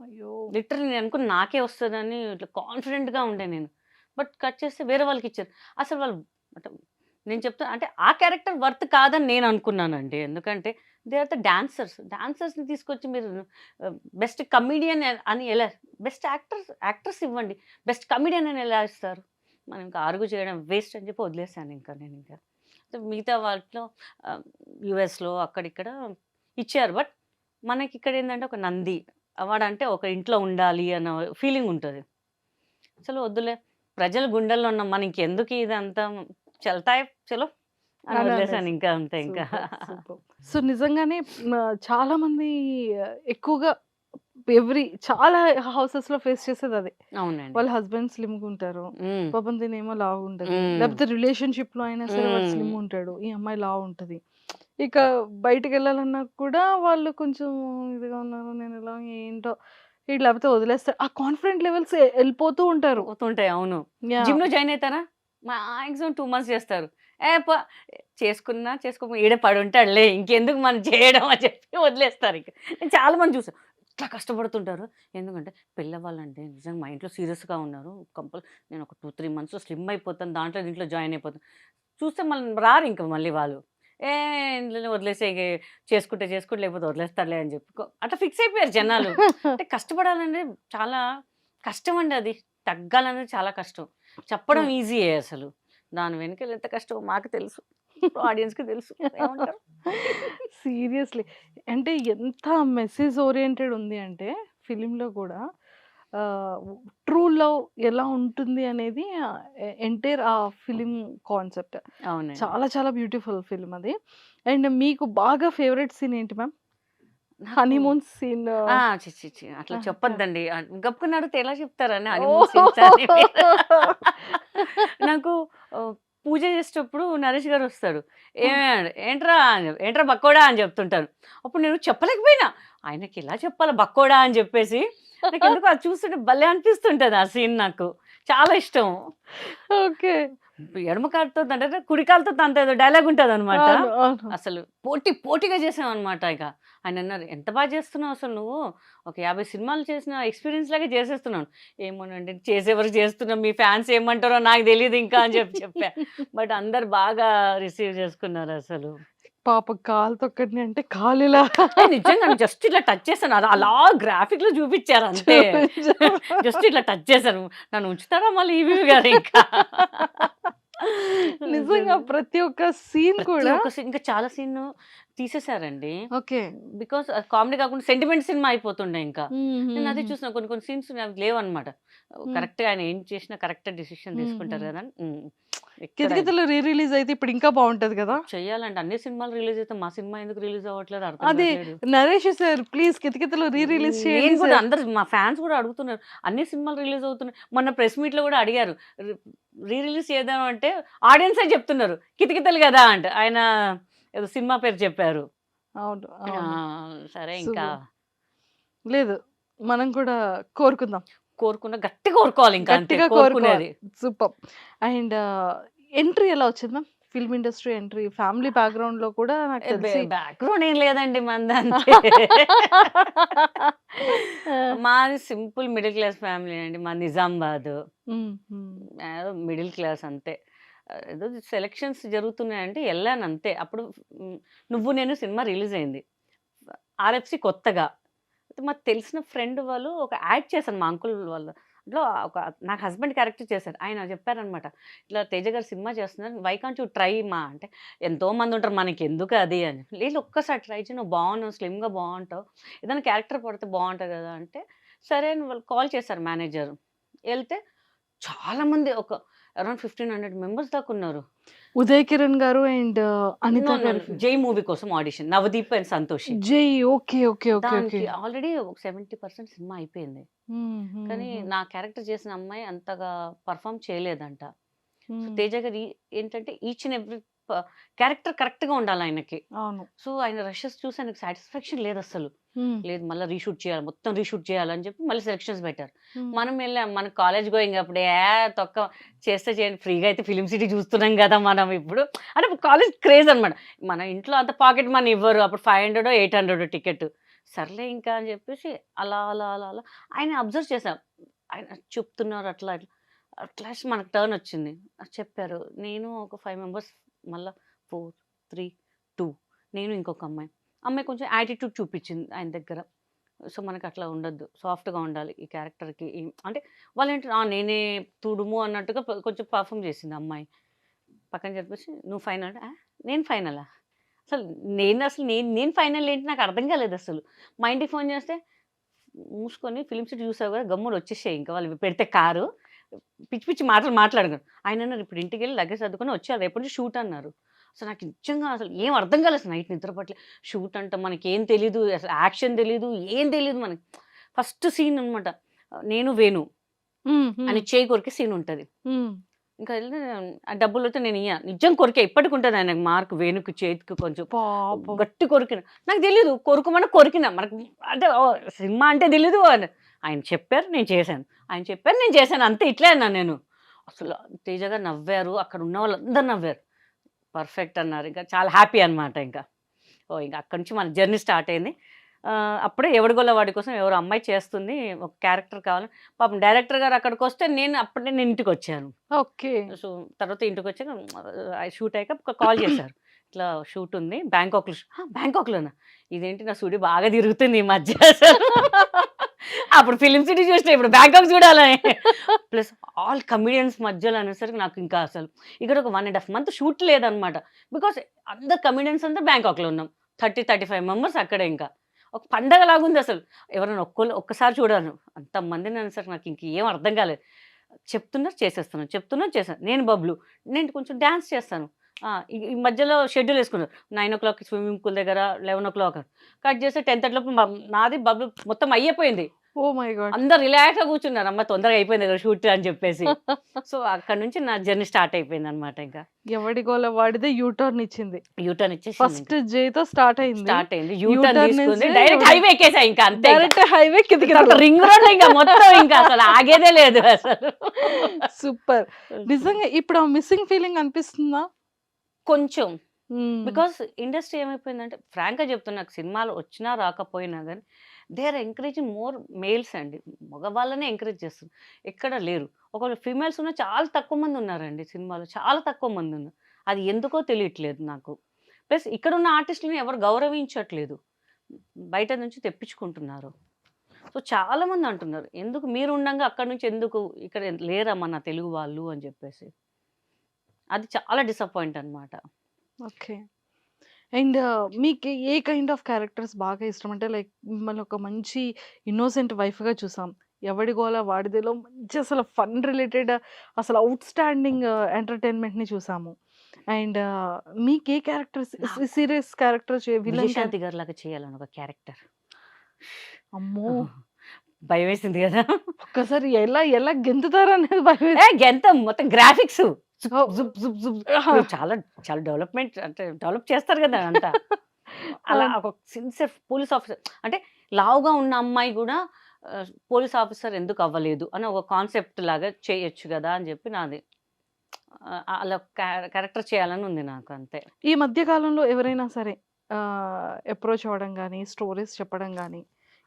అయ్యో లిటరల్లీ నేను అనుకుని నాకే వస్తుందని ఇట్లా కాన్ఫిడెంట్గా ఉండే నేను, బట్ కట్ చేస్తే వేరే వాళ్ళకి ఇచ్చారు. అసలు వాళ్ళు అంటే నేను చెప్తాను అంటే ఆ క్యారెక్టర్ వర్త్ కాదని నేను అనుకున్నానండి. ఎందుకంటే దే ఆర్ ద డాన్సర్స్ని తీసుకొచ్చి మీరు బెస్ట్ కమీడియన్ అని ఎలా, బెస్ట్ యాక్టర్స్ ఇవ్వండి, బెస్ట్ కమీడియన్ అని ఎలా ఇస్తారు? మనం ఇంకా ఆర్గ్యూ చేయడం వేస్ట్ అని చెప్పి వదిలేసాను ఇంకా నేను. ఇంకా మిగతా వాటిలో యుఎస్లో అక్కడిక్కడ ఇచ్చారు, బట్ మనకి ఇక్కడ ఏంటంటే ఒక నంది అవార్డు అంటే ఒక ఇంట్లో ఉండాలి అన్న ఫీలింగ్ ఉంటుంది. అసలు వద్దులే, ప్రజల గుండెల్లో ఉన్న మన ఇంకెందుకు ఇదంతా చల్తాయి చలో అని వదిలేసాను ఇంకా అంతే ఇంకా. సో నిజంగానే చాలా మంది ఎక్కువగా చాలా హౌసెస్ లో ఫేస్ చేసేది అదే. అవునండి, వాళ్ళ హస్బెండ్ స్లిమ్ గా ఉంటారు, పాపం తినేమో లావు ఉంటది, లేకపోతే రిలేషన్షిప్ లో అయినా సరే వాడు స్లిమ్ ఉంటాడు, ఈ అమ్మాయి లావు ఉంటది. ఇక బయటకు వెళ్ళాలన్నా కూడా వాళ్ళు కొంచెం ఇదిగా ఉన్నారు, నేను ఎలా ఏంటో ఇటు, లేకపోతే వదిలేస్తారు. ఆ కాన్ఫిడెంట్ లెవెల్స్ వెళ్ళిపోతూ ఉంటారు. పోతుంటాయి. అవును, జిమ్ లో జాయిన్ అవుతారా, మాక్సిమం 2 months చేస్తారు. చేసుకో ఈడే పడి ఉంటాడులే, ఇంకెందుకు మనం చేయడం అని చెప్పి వదిలేస్తారు. ఇక నేను చాలా మంది చూసాను ఇట్లా కష్టపడుతుంటారు. ఎందుకంటే పిల్లవాళ్ళంటే నిజంగా మా ఇంట్లో సీరియస్గా ఉన్నారు, నేను ఒక 2-3 months స్లిమ్ అయిపోతాను, దీంట్లో జాయిన్ అయిపోతాను. చూస్తే మళ్ళీ రారు ఇంకా మళ్ళీ వాళ్ళు, ఇంట్లో వదిలేసే చేసుకుంటే లేకపోతే వదిలేస్తారులే అని చెప్పి అట్లా ఫిక్స్ అయిపోయారు జనాలు. అంటే కష్టపడాలంటే చాలా కష్టం అండి, అది తగ్గాలనేది చాలా కష్టం. చెప్పడం ఈజీయే, అసలు దాని వెనుక ఎంత కష్టమో మాకు తెలుసు, ఆడియన్స్కి తెలుసు. ఏమంటారు సీరియస్లీ అంటే ఎంత మెసేజ్ ఓరియంటెడ్ ఉంది అంటే ఫిలింలో కూడా ట్రూ లవ్ ఎలా ఉంటుంది అనేది ఎంటైర్ ఆ ఫిలిం కాన్సెప్ట్. అవునండి, చాలా చాలా బ్యూటిఫుల్ ఫిలిం అది. అండ్ మీకు బాగా ఫేవరెట్ సీన్ ఏంటి మ్యామ్? హనీమూన్ సీన్ చి చి చి అట్లా చెప్పొద్దండి. గప్పుకుని అడిగితే ఎలా చెప్తారని హనీమూన్ సీన్స్ అని మీరు. నాకు పూజ చేసేటప్పుడు నరేష్ గారు వస్తాడు. ఏంట్రా ఏంట్రా బక్కోడా అని చెప్తుంటారు. అప్పుడు నేను చెప్పలేకపోయినా. ఆయనకి ఎలా చెప్పాలి బక్కోడా అని చెప్పేసి. నాకు ఎందుకు అది చూస్తుంటే భలే అనిపిస్తుంటది ఆ సీన్ నాకు. చాలా ఇష్టం. ఓకే. ఎడమ కాలుతో అంటే కుడి కాలుతో తంత ఏదో డైలాగ్ ఉంటదనమాట. అవును. అవును. అసలు పోటీగా చేసామనమాట ఇక. ఆయన అన్నారు, "ఎంత బాగా చేస్తున్నావు అసలు నువ్వు. ఒక 50 సినిమాలు చేసిన ఎక్స్‌పీరియన్స్ లాగే చేసేస్తున్నాను." ఏమోనండి చేసే వరకు చేస్తున్నా. మీ ఫ్యాన్స్ ఏమంటారో నాకు తెలీదు ఇంకా అని చెప్పా. బట్ అందరు బాగా రిసీవ్ చేసుకున్నారు అసలు. పాపం కాలు తొక్కడిని అంటే కాలులా నిజంగా జస్ట్ ఇట్లా టచ్ చేశాను. అలా గ్రాఫిక్‌లో చూపించారు అంతే. జస్ట్ ఇట్లా టచ్ చేశారు. నన్ను ఉంచుతారా మళ్ళీ ఈవీవి గారు ఇంకా. నిజంగా ప్రతి ఒక్క సీన్ ప్రతి కూడా ఒక్క సీన్ ఇంకా చాలా సీన్ తీసేసారండి. ఓకే. బికాస్ కామెడీ కాకుండా సెంటిమెంట్ సినిమా అయిపోతుండే ఇంకా. నేను అదే చూసిన కొన్ని సీన్స్ అవి లేవన్నమాట. కరెక్ట్‌గా ఆయన ఏం చేసినా కరెక్ట్ డెసిషన్ తీసుకుంటారు కదా! ఎక్కడ కితకితలు రీ రిలీజ్ అయితే ఇప్పుడు ఇంకా బాగుంటది కదా. చెయ్యాలంటే అన్ని సినిమాలు రిలీజ్ అయితే మా సినిమా ఎందుకు రిలీజ్ అవ్వట్లేదు అర్థం అదే కావట్లేదు. Naresh sir please Kithakithalu re release నేను చేయండి కూడా సార్. అందరు మా ఫ్యాన్స్ కూడా అడుగుతున్నారు. అన్ని సినిమాలు రిలీజ్ అవుతున్నాయి. మొన్న ప్రెస్ మీట్ లో కూడా అడిగారు. రీ రిలీజ్ చేద్దాం అంటే ఆడియన్సే చెప్తున్నారు కితకితలు కదా అంటే. ఆయన ఏదో సినిమా పేరు చెప్పారు. అవును. ఆ, అవును. సరే ఇంకా లేదు మనం కూడా కోరుకుందాం. గట్టిగా కోరుకోవాలి ఇంకా అంతే గట్టిగా కోరుకునేది. కోరుకోవాలి. సూపర్. అండ్ ఎంట్రీ ఎలా వచ్చింది ma'am? Film industry entry family background లో కూడా నాకు తెలిసి బ్యాక్గ్రౌండ్ ఏం లేదండి మంది అంతే. మాది సింపుల్ మిడిల్ క్లాస్ ఫ్యామిలీ అండి. మా నిజామాబాద్ మిడిల్ క్లాస్ అంతే. ఏదో సెలక్షన్స్ జరుగుతున్నాయంటే వెళ్ళాను అంతే. అప్పుడు నువ్వు నేను సినిమా రిలీజ్ అయింది. ఆర్ఎఫ్సి కొత్తగా. అయితే మాకు తెలిసిన ఫ్రెండ్ వాళ్ళు ఒక యాడ్ చేశాను మా అంకుల్ వాళ్ళు. అందులో ఒక నాకు హస్బెండ్ క్యారెక్టర్ చేశారు. ఆయన చెప్పారనమాట, ఇట్లా తేజ గారు సినిమా చేస్తున్నారు, వై కాంట్ యూ ట్రై మా అంటే, ఎంతో మంది ఉంటారు మనకి ఎందుకు అది అని. లేదు ఒక్కసారి ట్రై చేయి, నువ్వు బాగున్నావు, స్లిమ్గా బాగుంటావు, ఏదైనా క్యారెక్టర్ పడితే బాగుంటుంది కదా అంటే, సరే అని వాళ్ళు కాల్ చేశారు మేనేజర్. వెళ్తే చాలామంది ఒక అరౌండ్ 1500 మెంబర్స్ దాకా ఉన్నారు. ఉదయ్ కిరణ్ గారు అండ్ అనిత గారు జై మూవీ కోసం ఆడిషన్, నవదీప్ అండ్ సంతోష్. జై. Okay okay okay okay. దానికి ఆల్రెడీ ఒక 70% సినిమా అయిపోయింది. కానీ నా క్యారెక్టర్ చేసిన అమ్మాయి అంతగా పర్ఫామ్ చేయలేదంట. సో తేజ గారు ఏంటంటే ఈచ్ అండ్ ఎవ్రీ క్యారెక్టర్ కరెక్ట్గా ఉండాలి ఆయనకి. అవును. సో ఆయన రషెస్ చూసి ఆయనకు సాటిస్ఫాక్షన్ లేదు అసలు. లేదు మళ్ళీ రీషూట్ చేయాలి, మొత్తం రీషూట్ చేయాలని చెప్పి మళ్ళీ సెలక్షన్స్ పెట్టారు. మనం వెళ్ళాం, మన కాలేజ్ గోయింగ్ అప్పుడే తొక్క చేస్తే చేయండి, ఫ్రీగా అయితే ఫిలిం సిటీ చూస్తున్నాం కదా మనం ఇప్పుడు అంటే కాలేజ్ క్రేజ్ అనమాట. మన ఇంట్లో అంత పాకెట్ మనీ ఇవ్వరు అప్పుడు, 500 800 టికెట్. సర్లే ఇంకా అని చెప్పేసి అలా అలా అలా అలా ఆయన అబ్జర్వ్ చేశాం. ఆయన చెప్తున్నారు అట్లా అట్లా అట్లా మనకు టర్న్ వచ్చింది. చెప్పారు, నేను ఒక 5 మెంబర్స్, మళ్ళీ 4 3 2 నేను ఇంకొక అమ్మాయి కొంచెం యాటిట్యూడ్ చూపించింది ఆయన దగ్గర. సో మనకు అట్లా ఉండొద్దు, సాఫ్ట్గా ఉండాలి ఈ క్యారెక్టర్కి అంటే వాళ్ళు ఏంటి నేనే తుడుము అన్నట్టుగా కొంచెం పర్ఫామ్ చేసింది అమ్మాయి. పక్కన చెప్పేసి నువ్వు ఫైనల్, నేను ఫైనలా, అసలు నేను ఫైనల్ ఏంటి నాకు అర్థం కాలేదు అసలు. మా ఇంటికి ఫోన్ చేస్తే మూసుకొని ఫిలిం సిటీ చూసావు కదా గమ్ములు వచ్చేసాయి, ఇంకా వాళ్ళు పెడితే కారు పిచ్చి పిచ్చి మాటలు మాట్లాడుకున్నారు. ఆయన అన్నారు ఇప్పుడు ఇంటికి వెళ్ళి లగేజ్ సర్దుకొని వచ్చారు, రేపటి నుంచి షూట్ అన్నారు. అసలు నాకు నిజంగా అసలు ఏం అర్థం కాలేదు. అసలు నైట్ నిద్రపట్లే. షూట్ అంట మనకి ఏం తెలీదు, అసలు యాక్షన్ తెలీదు, ఏం తెలీదు మనకి. ఫస్ట్ సీన్ అనమాట, నేను వేణు అని చేయి కొరికే సీన్ ఉంటుంది. ఇంకా వెళ్ళి ఆ డబ్బులు అయితే నేను నిజం కొరికే, ఇప్పటికి ఉంటుంది ఆయనకు మార్క్, వేణుకు చేతికి కొంచెం గట్టి కొరికిన. నాకు తెలీదు కొరుకుమని కొరికిన, మనకు అంటే సినిమా అంటే తెలీదు. ఆయన చెప్పారు నేను చేశాను, ఆయన చెప్పారు నేను చేశాను, అంతే. ఇట్లే అన్నా నేను. అసలు తేజగా నవ్వారు, అక్కడ ఉన్న వాళ్ళందరూ నవ్వారు, పర్ఫెక్ట్ అన్నారు. ఇంకా చాలా హ్యాపీ అనమాట. ఇంకా ఇంకా అక్కడి నుంచి మన జర్నీ స్టార్ట్ అయింది. అప్పుడే ఎవడిగోళ్ళ వాడి కోసం ఎవరు అమ్మాయి చేస్తుంది, ఒక క్యారెక్టర్ కావాలి. పాపం డైరెక్టర్ గారు అక్కడికి వస్తే నేను ఇంటికి వచ్చాను. ఓకే. సో తర్వాత ఇంటికి వచ్చాక షూట్ అయ్యాక కాల్ చేశారు, ఇట్లా షూట్ ఉంది బ్యాంకాక్లోనా. ఇదేంటి నా స్టూడియో బాగా తిరుగుతుంది ఈ మధ్య. అప్పుడు ఫిలిం సిటీ చూసిన ఇప్పుడు బ్యాంకాక్ చూడాలని. ప్లస్ ఆల్ కమిడియన్స్ మధ్యలో అనేసరికి నాకు ఇంకా అసలు ఇక్కడ ఒక 1.5 month షూట్ లేదనమాట. బికాస్ అందరు కమిడియన్స్ అంతా బ్యాంకాక్లో ఉన్నాం, 30-35 మెంబర్స్ అక్కడే. ఇంకా ఒక పండగ లాగుంది అసలు. ఎవరైనా ఒక్కసారి చూడాను, అంతమందిని అనేసరికి నాకు ఇంకేం అర్థం కాలేదు. చెప్తున్నారు చేసేస్తాను. నేను బబ్లు, నేను కొంచెం డ్యాన్స్ చేస్తాను, ఈ మధ్యలో షెడ్యూల్ వేసుకున్నారు 9 o'clock స్విమ్మింగ్ పూల్ దగ్గర, 11 o'clock కట్ చేస్తే 10:30 లోపు నాది బబుల్ మొత్తం అయిపోయింది. Oh my god. అందరు రిలాక్స్గా కూర్చున్నారు, అమ్మ తొందరగా అయిపోయింది కదా షూట్ అని చెప్పేసి. సో అక్కడ నుంచి నా జర్నీ స్టార్ట్ అయిపోయింది అనమాట. ఇంకా ఎవడి గోల వాడిదే యూటర్న్ ఇచ్చింది. యూటర్న్ ఇచ్చేసి ఫస్ట్ జేతో స్టార్ట్ అయింది. స్టార్ట్ అయింది, యూటర్న్ U-turn తీసుకుంది, నుంచి డైరెక్ట్ హైవే ఎక్కేసా ఇంకా అంతే. డైరెక్ట్ హైవే కిందకి రింగ్ రోడ్ ఇంకా మొత్తం ఇంకా అసలు ఆగేదే లేదు అసలు. సూపర్. నిజంగా ఇప్పుడు ఆ మిస్సింగ్ ఫీలింగ్ అనిపిస్తుందా? కొంచెం బికాస్ ఇండస్ట్రీ ఏమైపోయిందంటే ఫ్రాంక్గా చెప్తున్నా, నాకు సినిమాలు వచ్చినా రాకపోయినా కానీ they are encouraging more males అండి. మగవాళ్ళనే ఎంకరేజ్ చేస్తారు, ఎక్కడ లేరు. ఒకవేళ ఫీమేల్స్ ఉన్న చాలా తక్కువ మంది ఉన్నారండి సినిమాలో, చాలా తక్కువ మంది ఉన్నారు. అది ఎందుకో తెలియట్లేదు నాకు. ప్లస్ ఇక్కడ ఉన్న ఆర్టిస్టులని ఎవరు గౌరవించట్లేదు, బయట నుంచి తెప్పించుకుంటున్నారు. సో చాలామంది అంటున్నారు, ఎందుకు మీరు ఉండగా అక్కడ నుంచి ఎందుకు ఇక్కడ లేరా మన తెలుగు వాళ్ళు అని చెప్పేసి. అది చాలా డిసప్పాయింట్ అనమాట. ఓకే. అండ్ మీకు ఏ కైండ్ ఆఫ్ క్యారెక్టర్స్ బాగా ఇష్టం? అంటే లైక్ మిమ్మల్ని ఒక మంచి ఇన్నోసెంట్ వైఫ్గా చూసాం, ఎవడి గోల వాడిదేలో మంచి అసలు ఫన్ రిలేటెడ్ అసలు అవుట్ స్టాండింగ్ ఎంటర్టైన్మెంట్ని చూసాము. అండ్ మీకు ఏ characters, serious characters, villain Vijayashanti గారి లాగా చేయాలని ఒక క్యారెక్టర్. అమ్మో భయం వేసింది కదా. ఒక్కసారి ఎలా ఎలా గెంతుతారు అనేది భయం. ఎంత మొత్తం గ్రాఫిక్స్ చాలా చాలా డెవలప్మెంట్ అంటే డెవలప్ చేస్తారు కదా అంతా. అలా ఒక సిన్సియర్ పోలీస్ ఆఫీసర్ అంటే లావుగా ఉన్న అమ్మాయి కూడా పోలీస్ ఆఫీసర్ ఎందుకు అవ్వలేదు అని ఒక కాన్సెప్ట్ లాగా చేయొచ్చు కదా అని చెప్పి నాది. అలా క్యారెక్టర్ చేయాలని ఉంది నాకు అంతే. ఈ మధ్య కాలంలో ఎవరైనా సరే అప్రోచ్ అవ్వడం కానీ, స్టోరీస్ చెప్పడం కానీ,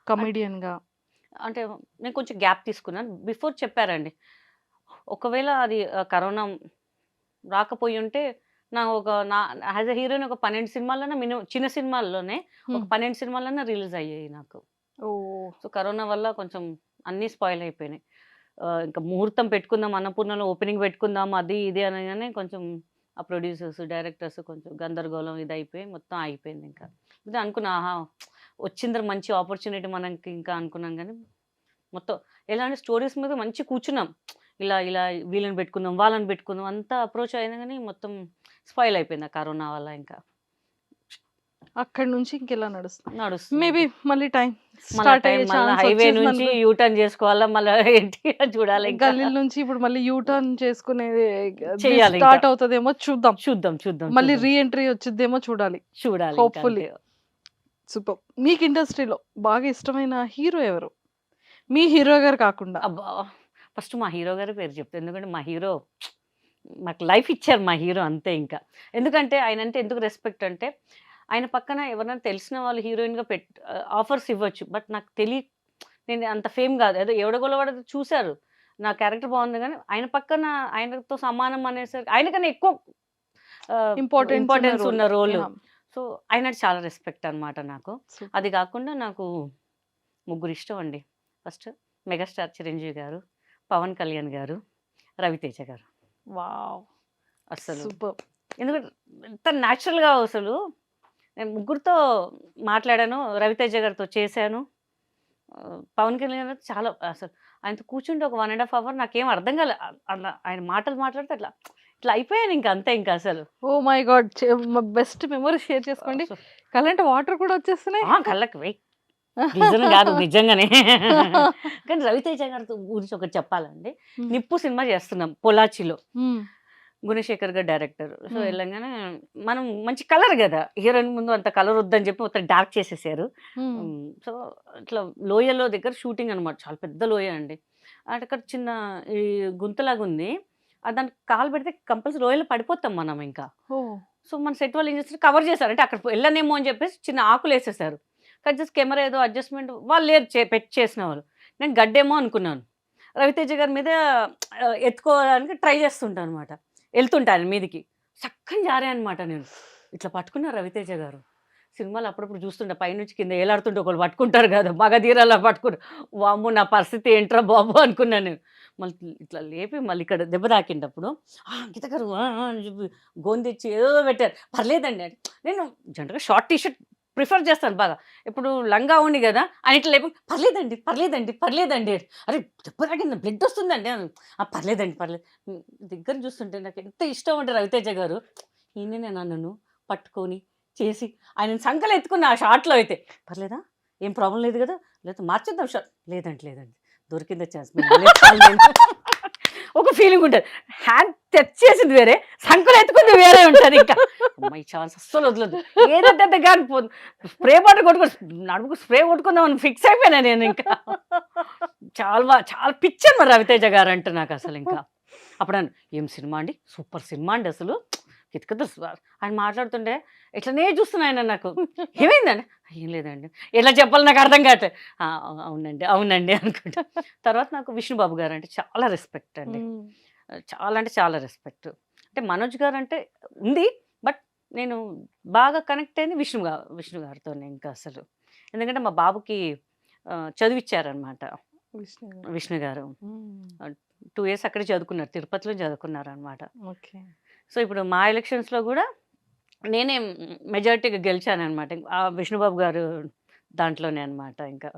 కమెడియన్గా అంటే నేను కొంచెం గ్యాప్ తీసుకున్నాను. బిఫోర్ చెప్పారండి, ఒకవేళ అది కరోనా రాకపోయి ఉంటే నా యాజ్ అ హీరోయిన్ ఒక 12 సినిమాలన్నా మినిమం, చిన్న సినిమాల్లోనే ఒక 12 సినిమాలన్నా రిలీజ్ అయ్యాయి నాకు. ఓ సో కరోనా వల్ల కొంచెం అన్నీ స్పాయిల్ అయిపోయినాయి. ఇంకా ముహూర్తం పెట్టుకుందాం, అన్నపూర్ణలో ఓపెనింగ్ పెట్టుకుందాం అది ఇది అనగానే కొంచెం ఆ ప్రొడ్యూసర్స్, డైరెక్టర్స్ కొంచెం గందరగోళం ఇది అయిపోయి మొత్తం అయిపోయింది. ఇంకా ఇది అనుకున్నా, ఆహా వచ్చిందర మంచి ఆపర్చునిటీ మనకి ఇంకా అనుకున్నాం, కానీ మొత్తం ఎలాంటి స్టోరీస్ మీద మంచి కూర్చున్నాం, ఇలా ఇలా వీళ్ళని పెట్టుకుందాం వాళ్ళని పెట్టుకుందాం అంతా అప్రోచ్ అయినా కానీ మొత్తం స్పాయిల్ అయిపోయింది ఆ కరోనా వల్ల. ఇంకా అక్కడ నుంచి ఇంకెలా నడుస్తుంది? నడుస్తుంది మేబీ మళ్ళీ టైం మళ్ళీ స్టార్ట్ అయ్యే మళ్ళీ ఛాన్స్ హైవే వచ్చేసింది నుంచి అనుకో. యూటర్న్ చేసుకోవాలా, మళ్ళీ ఏంటి అని చూడాలి. ఇంకా గల్లీల నుంచి ఇప్పుడు మళ్ళీ యూటర్న్ చేసుకునేది చేయాలి ఇంకా. స్టార్ట్ అవుతుందేమో చూద్దాం. చూద్దాం చూద్దాం మళ్ళీ చూద్దాం. రీ ఎంట్రీ వచ్చిద్దేమో చూడాలి. చూడాలి ఇంకా హోప్ఫుల్లీ. అంతే. సూపర్. మీకు ఇండస్ట్రీలో బాగా ఇష్టమైన హీరో ఎవరు? మీ హీరో గారు కాకుండా. అబ్బా ఫస్ట్ మా హీరో గారి పేరు చెప్తాను, ఎందుకంటే మా హీరో మాకు లైఫ్ ఇచ్చారు మా హీరో అంతే. ఇంకా ఎందుకంటే ఆయన అంటే ఎందుకు రెస్పెక్ట్ అంటే, ఆయన పక్కన ఎవరైనా తెలిసిన వాళ్ళు హీరోయిన్గా ఆఫర్స్ ఇవ్వచ్చు, బట్ నాకు నేను అంత ఫేమ్ కాదు, ఏదో ఎవడగొలవాడ చూశారు నా క్యారెక్టర్ బాగుంది, కానీ ఆయన పక్కన ఆయనతో సమానం అనేసరికి ఆయనకన్నా ఎక్కువ ఇంపార్టెన్స్ ఉన్న రోల్. సో ఆయన చాలా రెస్పెక్ట్ అనమాట నాకు. అది కాకుండా నాకు ముగ్గురు ఇష్టం అండి. ఫస్ట్ మెగాస్టార్ చిరంజీవి గారు, పవన్ కళ్యాణ్ గారు, రవితేజ గారు. వావ్ అసలు సూపర్. ఎందుకంటే ఎంత న్యాచురల్గా అసలు నేను ముగ్గురితో మాట్లాడాను, రవితేజ గారితో చేశాను, పవన్ కళ్యాణ్ గారితో చాలా అసలు ఆయనతో కూర్చుంటే ఒక 1.5 hours నాకేం అర్థం కాలేదు. అలా ఆయన మాటలు మాట్లాడితే అట్లా ఇట్లా అయిపోయాను ఇంకా అంతే. ఇంకా అసలు oh my god, best memory share చేసుకోండి. కలంటే వాటర్ కూడా వచ్చేస్తున్నాయి. కళ్ళకి వెయ్యి నిజం కాదు నిజంగానే. కానీ రవితేజ గారితో గురించి ఒకటి చెప్పాలండి, నిప్పు సినిమా చేస్తున్నాం పొలాచిలో, గుణశేఖర్ గారు డైరెక్టర్. సో వెళ్ళంగానే మనం మంచి కలర్ కదా, హీరోయిన్ ముందు అంత కలర్ వద్దని చెప్పి మొత్తం డార్క్ చేసేసారు. సో ఇట్లా లోయలో దగ్గర షూటింగ్ అనమాట, చాలా పెద్ద లోయ అండి. అక్కడ చిన్న ఈ గుంతలాగా ఉంది, దానికి కాలు పెడితే కంపల్సరీ లోయలో పడిపోతాం మనం ఇంకా. సో మన సెట్ వాళ్ళు ఏం చేస్తారు, కవర్ చేశారు, అంటే అక్కడ వెళ్ళనేమో అని చెప్పేసి చిన్న ఆకులు వేసేసారు. కానీ జస్ట్ కెమెరా ఏదో అడ్జస్ట్మెంట్ వాళ్ళు లేరు చేసిన వాళ్ళు. నేను గడ్డేమో అనుకున్నాను, రవితేజ గారి మీద ఎత్తుకోవడానికి ట్రై చేస్తుంటాను అనమాట, వెళ్తుంటాను మీదికి, చక్కని జారే అనమాట. నేను ఇట్లా పట్టుకున్నా రవితేజ గారు. సినిమాలు అప్పుడప్పుడు చూస్తుంటా, పైనుంచి కింద ఏలాడుతుంటే ఒకళ్ళు పట్టుకుంటారు కదా, మగధీరాలా పట్టుకుని, వామ్మో నా పరిస్థితి ఏంట్రా బాబు అనుకున్నాను నేను. మళ్ళీ ఇట్లా లేపి మళ్ళీ ఇక్కడ దెబ్బ తాకినప్పుడు గీత గారు అని చెప్పి గోన్ తెచ్చి ఏదో పెట్టారు. పర్లేదండి అంటే, నేను జనరల్గా షార్ట్ టీషర్ట్ ప్రిఫర్ చేస్తాను బాగా, ఇప్పుడు లంగా ఉంది కదా అని ఇట్లా లేపు, పర్లేదండి పర్లేదండి పర్లేదండి, అరే దెబ్బ తాకింది బ్లడ్ వస్తుందండి, పర్లేదండి పర్లేదు. దగ్గర చూస్తుంటే నాకు ఎంత ఇష్టం అంటే రవితేజ గారు, ఈయననే నన్ను పట్టుకొని చేసి ఆయన సంకలు ఎత్తుకున్న ఆ షార్ట్లో అయితే పర్లేదా, ఏం ప్రాబ్లం లేదు కదా, లేదా మార్చేద్దాం షార్ట్, లేదండి దొరికిందే ఛాన్స్, ఒక ఫీలింగ్ ఉంటుంది. హ్యాండ్ తెచ్చేసింది వేరే, సంకలు ఎత్తుకుంది వేరే ఉంటుంది. ఇంకా అమ్మాయి ఛాన్స్ అస్సలు వదలదు, ఏదంటే కానీ పోదు. స్ప్రే బాటిల్ కొట్టుకొని నడుముకు స్ప్రే కొట్టుకుందామని ఫిక్స్ అయిపోయినా నేను. ఇంకా చాలా పిచ్చాను మరి రవితేజ గారు అంటే నాకు అసలు. ఇంకా అప్పుడు ఏం సినిమా అండి, సూపర్ సినిమా అండి అసలు, కితకత ఆయన మాట్లాడుతుంటే ఇట్లనే చూస్తున్నా ఆయన. నాకు ఏమైందండి, ఏం లేదండి, ఎట్లా చెప్పాలి నాకు అర్థం కావట్లేదు. అవునండి అనుకుంటా. తర్వాత నాకు విష్ణుబాబు గారు అంటే చాలా రెస్పెక్ట్ అండి, చాలా అంటే చాలా రెస్పెక్ట్. అంటే మనోజ్ గారు అంటే ఉంది, బట్ నేను బాగా కనెక్ట్ అయింది విష్ణు గారితోనే ఇంకా అసలు. ఎందుకంటే మా బాబుకి చదివిచ్చారనమాట విష్ణు గారు. 2 years అక్కడే చదువుకున్నారు, తిరుపతిలో చదువుకున్నారు అనమాట. ఓకే. సో ఇప్పుడు మా ఎలక్షన్స్లో కూడా నేనే మెజారిటీగా గెలిచాను అనమాట, ఆ విష్ణుబాబు గారు దాంట్లోనే అనమాట. ఇంకా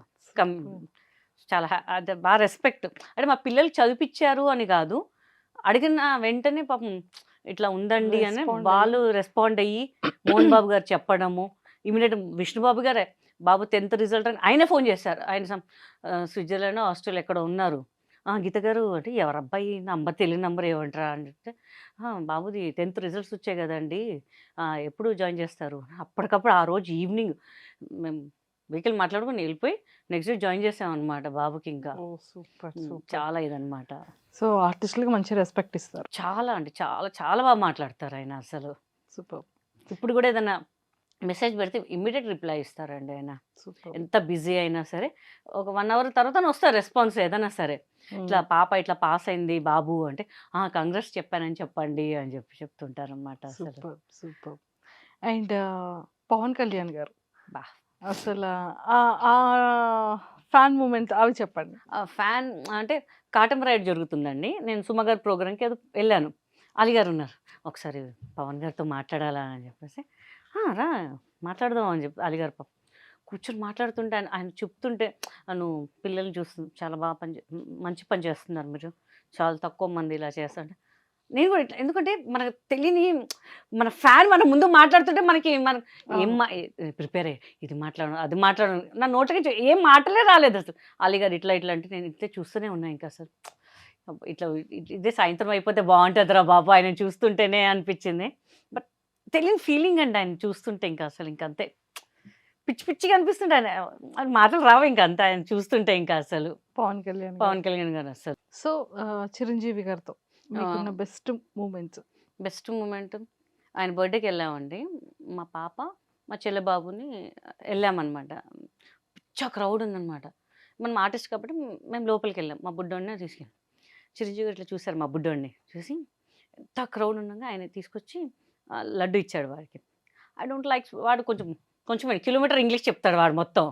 చాలా అది బాగా రెస్పెక్ట్. అంటే మా పిల్లలు చదివిపించారు అని కాదు, అడిగిన వెంటనే పాపం ఇట్లా ఉందండి అని వాళ్ళు రెస్పాండ్ అయ్యి మోహన్ బాబు గారు చెప్పడము, ఇమీడియట్ విష్ణుబాబు గారే బాబు 10th రిజల్ట్ అని ఆయనే ఫోన్ చేశారు. ఆయన స్విట్జర్లాండ్ ఆస్ట్రేలియా ఎక్కడ ఉన్నారు. గీత గారు అంటే ఎవరు అబ్బాయి నంబర్ తెలియని నంబర్ ఏమంటారా అని చెప్తే, బాబుది 10th రిజల్ట్స్ వచ్చాయి కదండి, ఎప్పుడు జాయిన్ చేస్తారు. అప్పటికప్పుడు ఆ రోజు ఈవినింగ్ మేము వెహికల్ మాట్లాడుకుని వెళ్ళిపోయి నెక్స్ట్ డే జాయిన్ చేసామన్నమాట బాబుకి. ఇంకా సూపర్ చాలా ఇదనమాట. సో ఆర్టిస్టులకి మంచి రెస్పెక్ట్ ఇస్తారు. చాలా అంటే చాలా బాగా మాట్లాడతారు ఆయన అసలు. సూపర్. ఇప్పుడు కూడా ఏదైనా మెసేజ్ పెడితే ఇమ్మీడియట్ రిప్లై ఇస్తారండి ఆయన. సూపర్. ఎంత బిజీ అయినా సరే ఒక 1 hour తర్వాత వస్తారు రెస్పాన్స్ ఏదైనా సరే. ఇట్లా పాప ఇట్లా పాస్ అయింది బాబు అంటే, కంగ్రెస్ చెప్పానని చెప్పండి అని చెప్తుంటారు అనమాట. సూపర్. అండ్ పవన్ కళ్యాణ్ గారు బా అసలు ఆ ఫ్యాన్ మూమెంట్ అవి చెప్పండి. ఫ్యాన్ అంటే కాటం రైడ్ జరుగుతుందండి, నేను సుమ గారి ప్రోగ్రామ్కి అది వెళ్ళాను. అలీ గారు ఉన్నారు, ఒకసారి పవన్ గారితో మాట్లాడాలా అని చెప్పేసి, రా మాట్లాడదాం అని చెప్పి అలీ గారు పాపం కూర్చొని మాట్లాడుతుంటే ఆయన చెప్తుంటే, నువ్వు పిల్లల్ని చూస్తు చాలా బాగా మంచి పని చేస్తున్నారు మీరు, చాలా తక్కువ మంది ఇలా చేస్తుంటే నేను కూడా ఇట్లా, ఎందుకంటే మనకు తెలియని మన ఫ్యాన్ మన ముందు మాట్లాడుతుంటే మనకి ఏం ప్రిపేర్ అయ్యి ఇది మాట్లాడను అది మాట్లాడను, నా నోటికి ఏం మాటలే రాలేదు అసలు. అలీ గారు ఇట్లా అంటే నేను ఇట్లా చూస్తూనే ఉన్నా. ఇంకా అసలు ఇట్లా ఇదే సాయంత్రం అయిపోతే బాగుంటుందిరా బాబు ఆయన చూస్తుంటేనే అనిపించింది. బట్ తెలియని ఫీలింగ్ అండి ఆయన చూస్తుంటే. ఇంకా అసలు ఇంకంతే పిచ్చిగా అనిపిస్తుంటే ఆయన మాటలు రావు ఇంకా అంతా ఆయన చూస్తుంటే. ఇంకా అసలు పవన్ కళ్యాణ్ గారు అసలు. సో చిరంజీవి గారితో మీకున్న బెస్ట్ మూమెంట్ ఆయన బర్త్డేకి వెళ్ళామండి. మా పాప మా చెల్లె బాబుని వెళ్ళామన్నమాట. పిచ్చా క్రౌడ్ ఉందన్నమాట. మనం ఆర్టిస్ట్ కాబట్టి మేము లోపలికి వెళ్ళాం. మా బుడ్డోడిని తీసుకెళ్ళాం. చిరంజీవి గారు ఇట్లా చూశారు మా బుడ్డోడిని చూసి, ఎంత క్రౌడ్ ఉండగా ఆయన తీసుకొచ్చి లడ్డు ఇచ్చాడు వాడికి. ఐ డోంట్ లైక్, వాడు కొంచెం కిలోమీటర్ ఇంగ్లీష్ చెప్తాడు వాడు మొత్తం.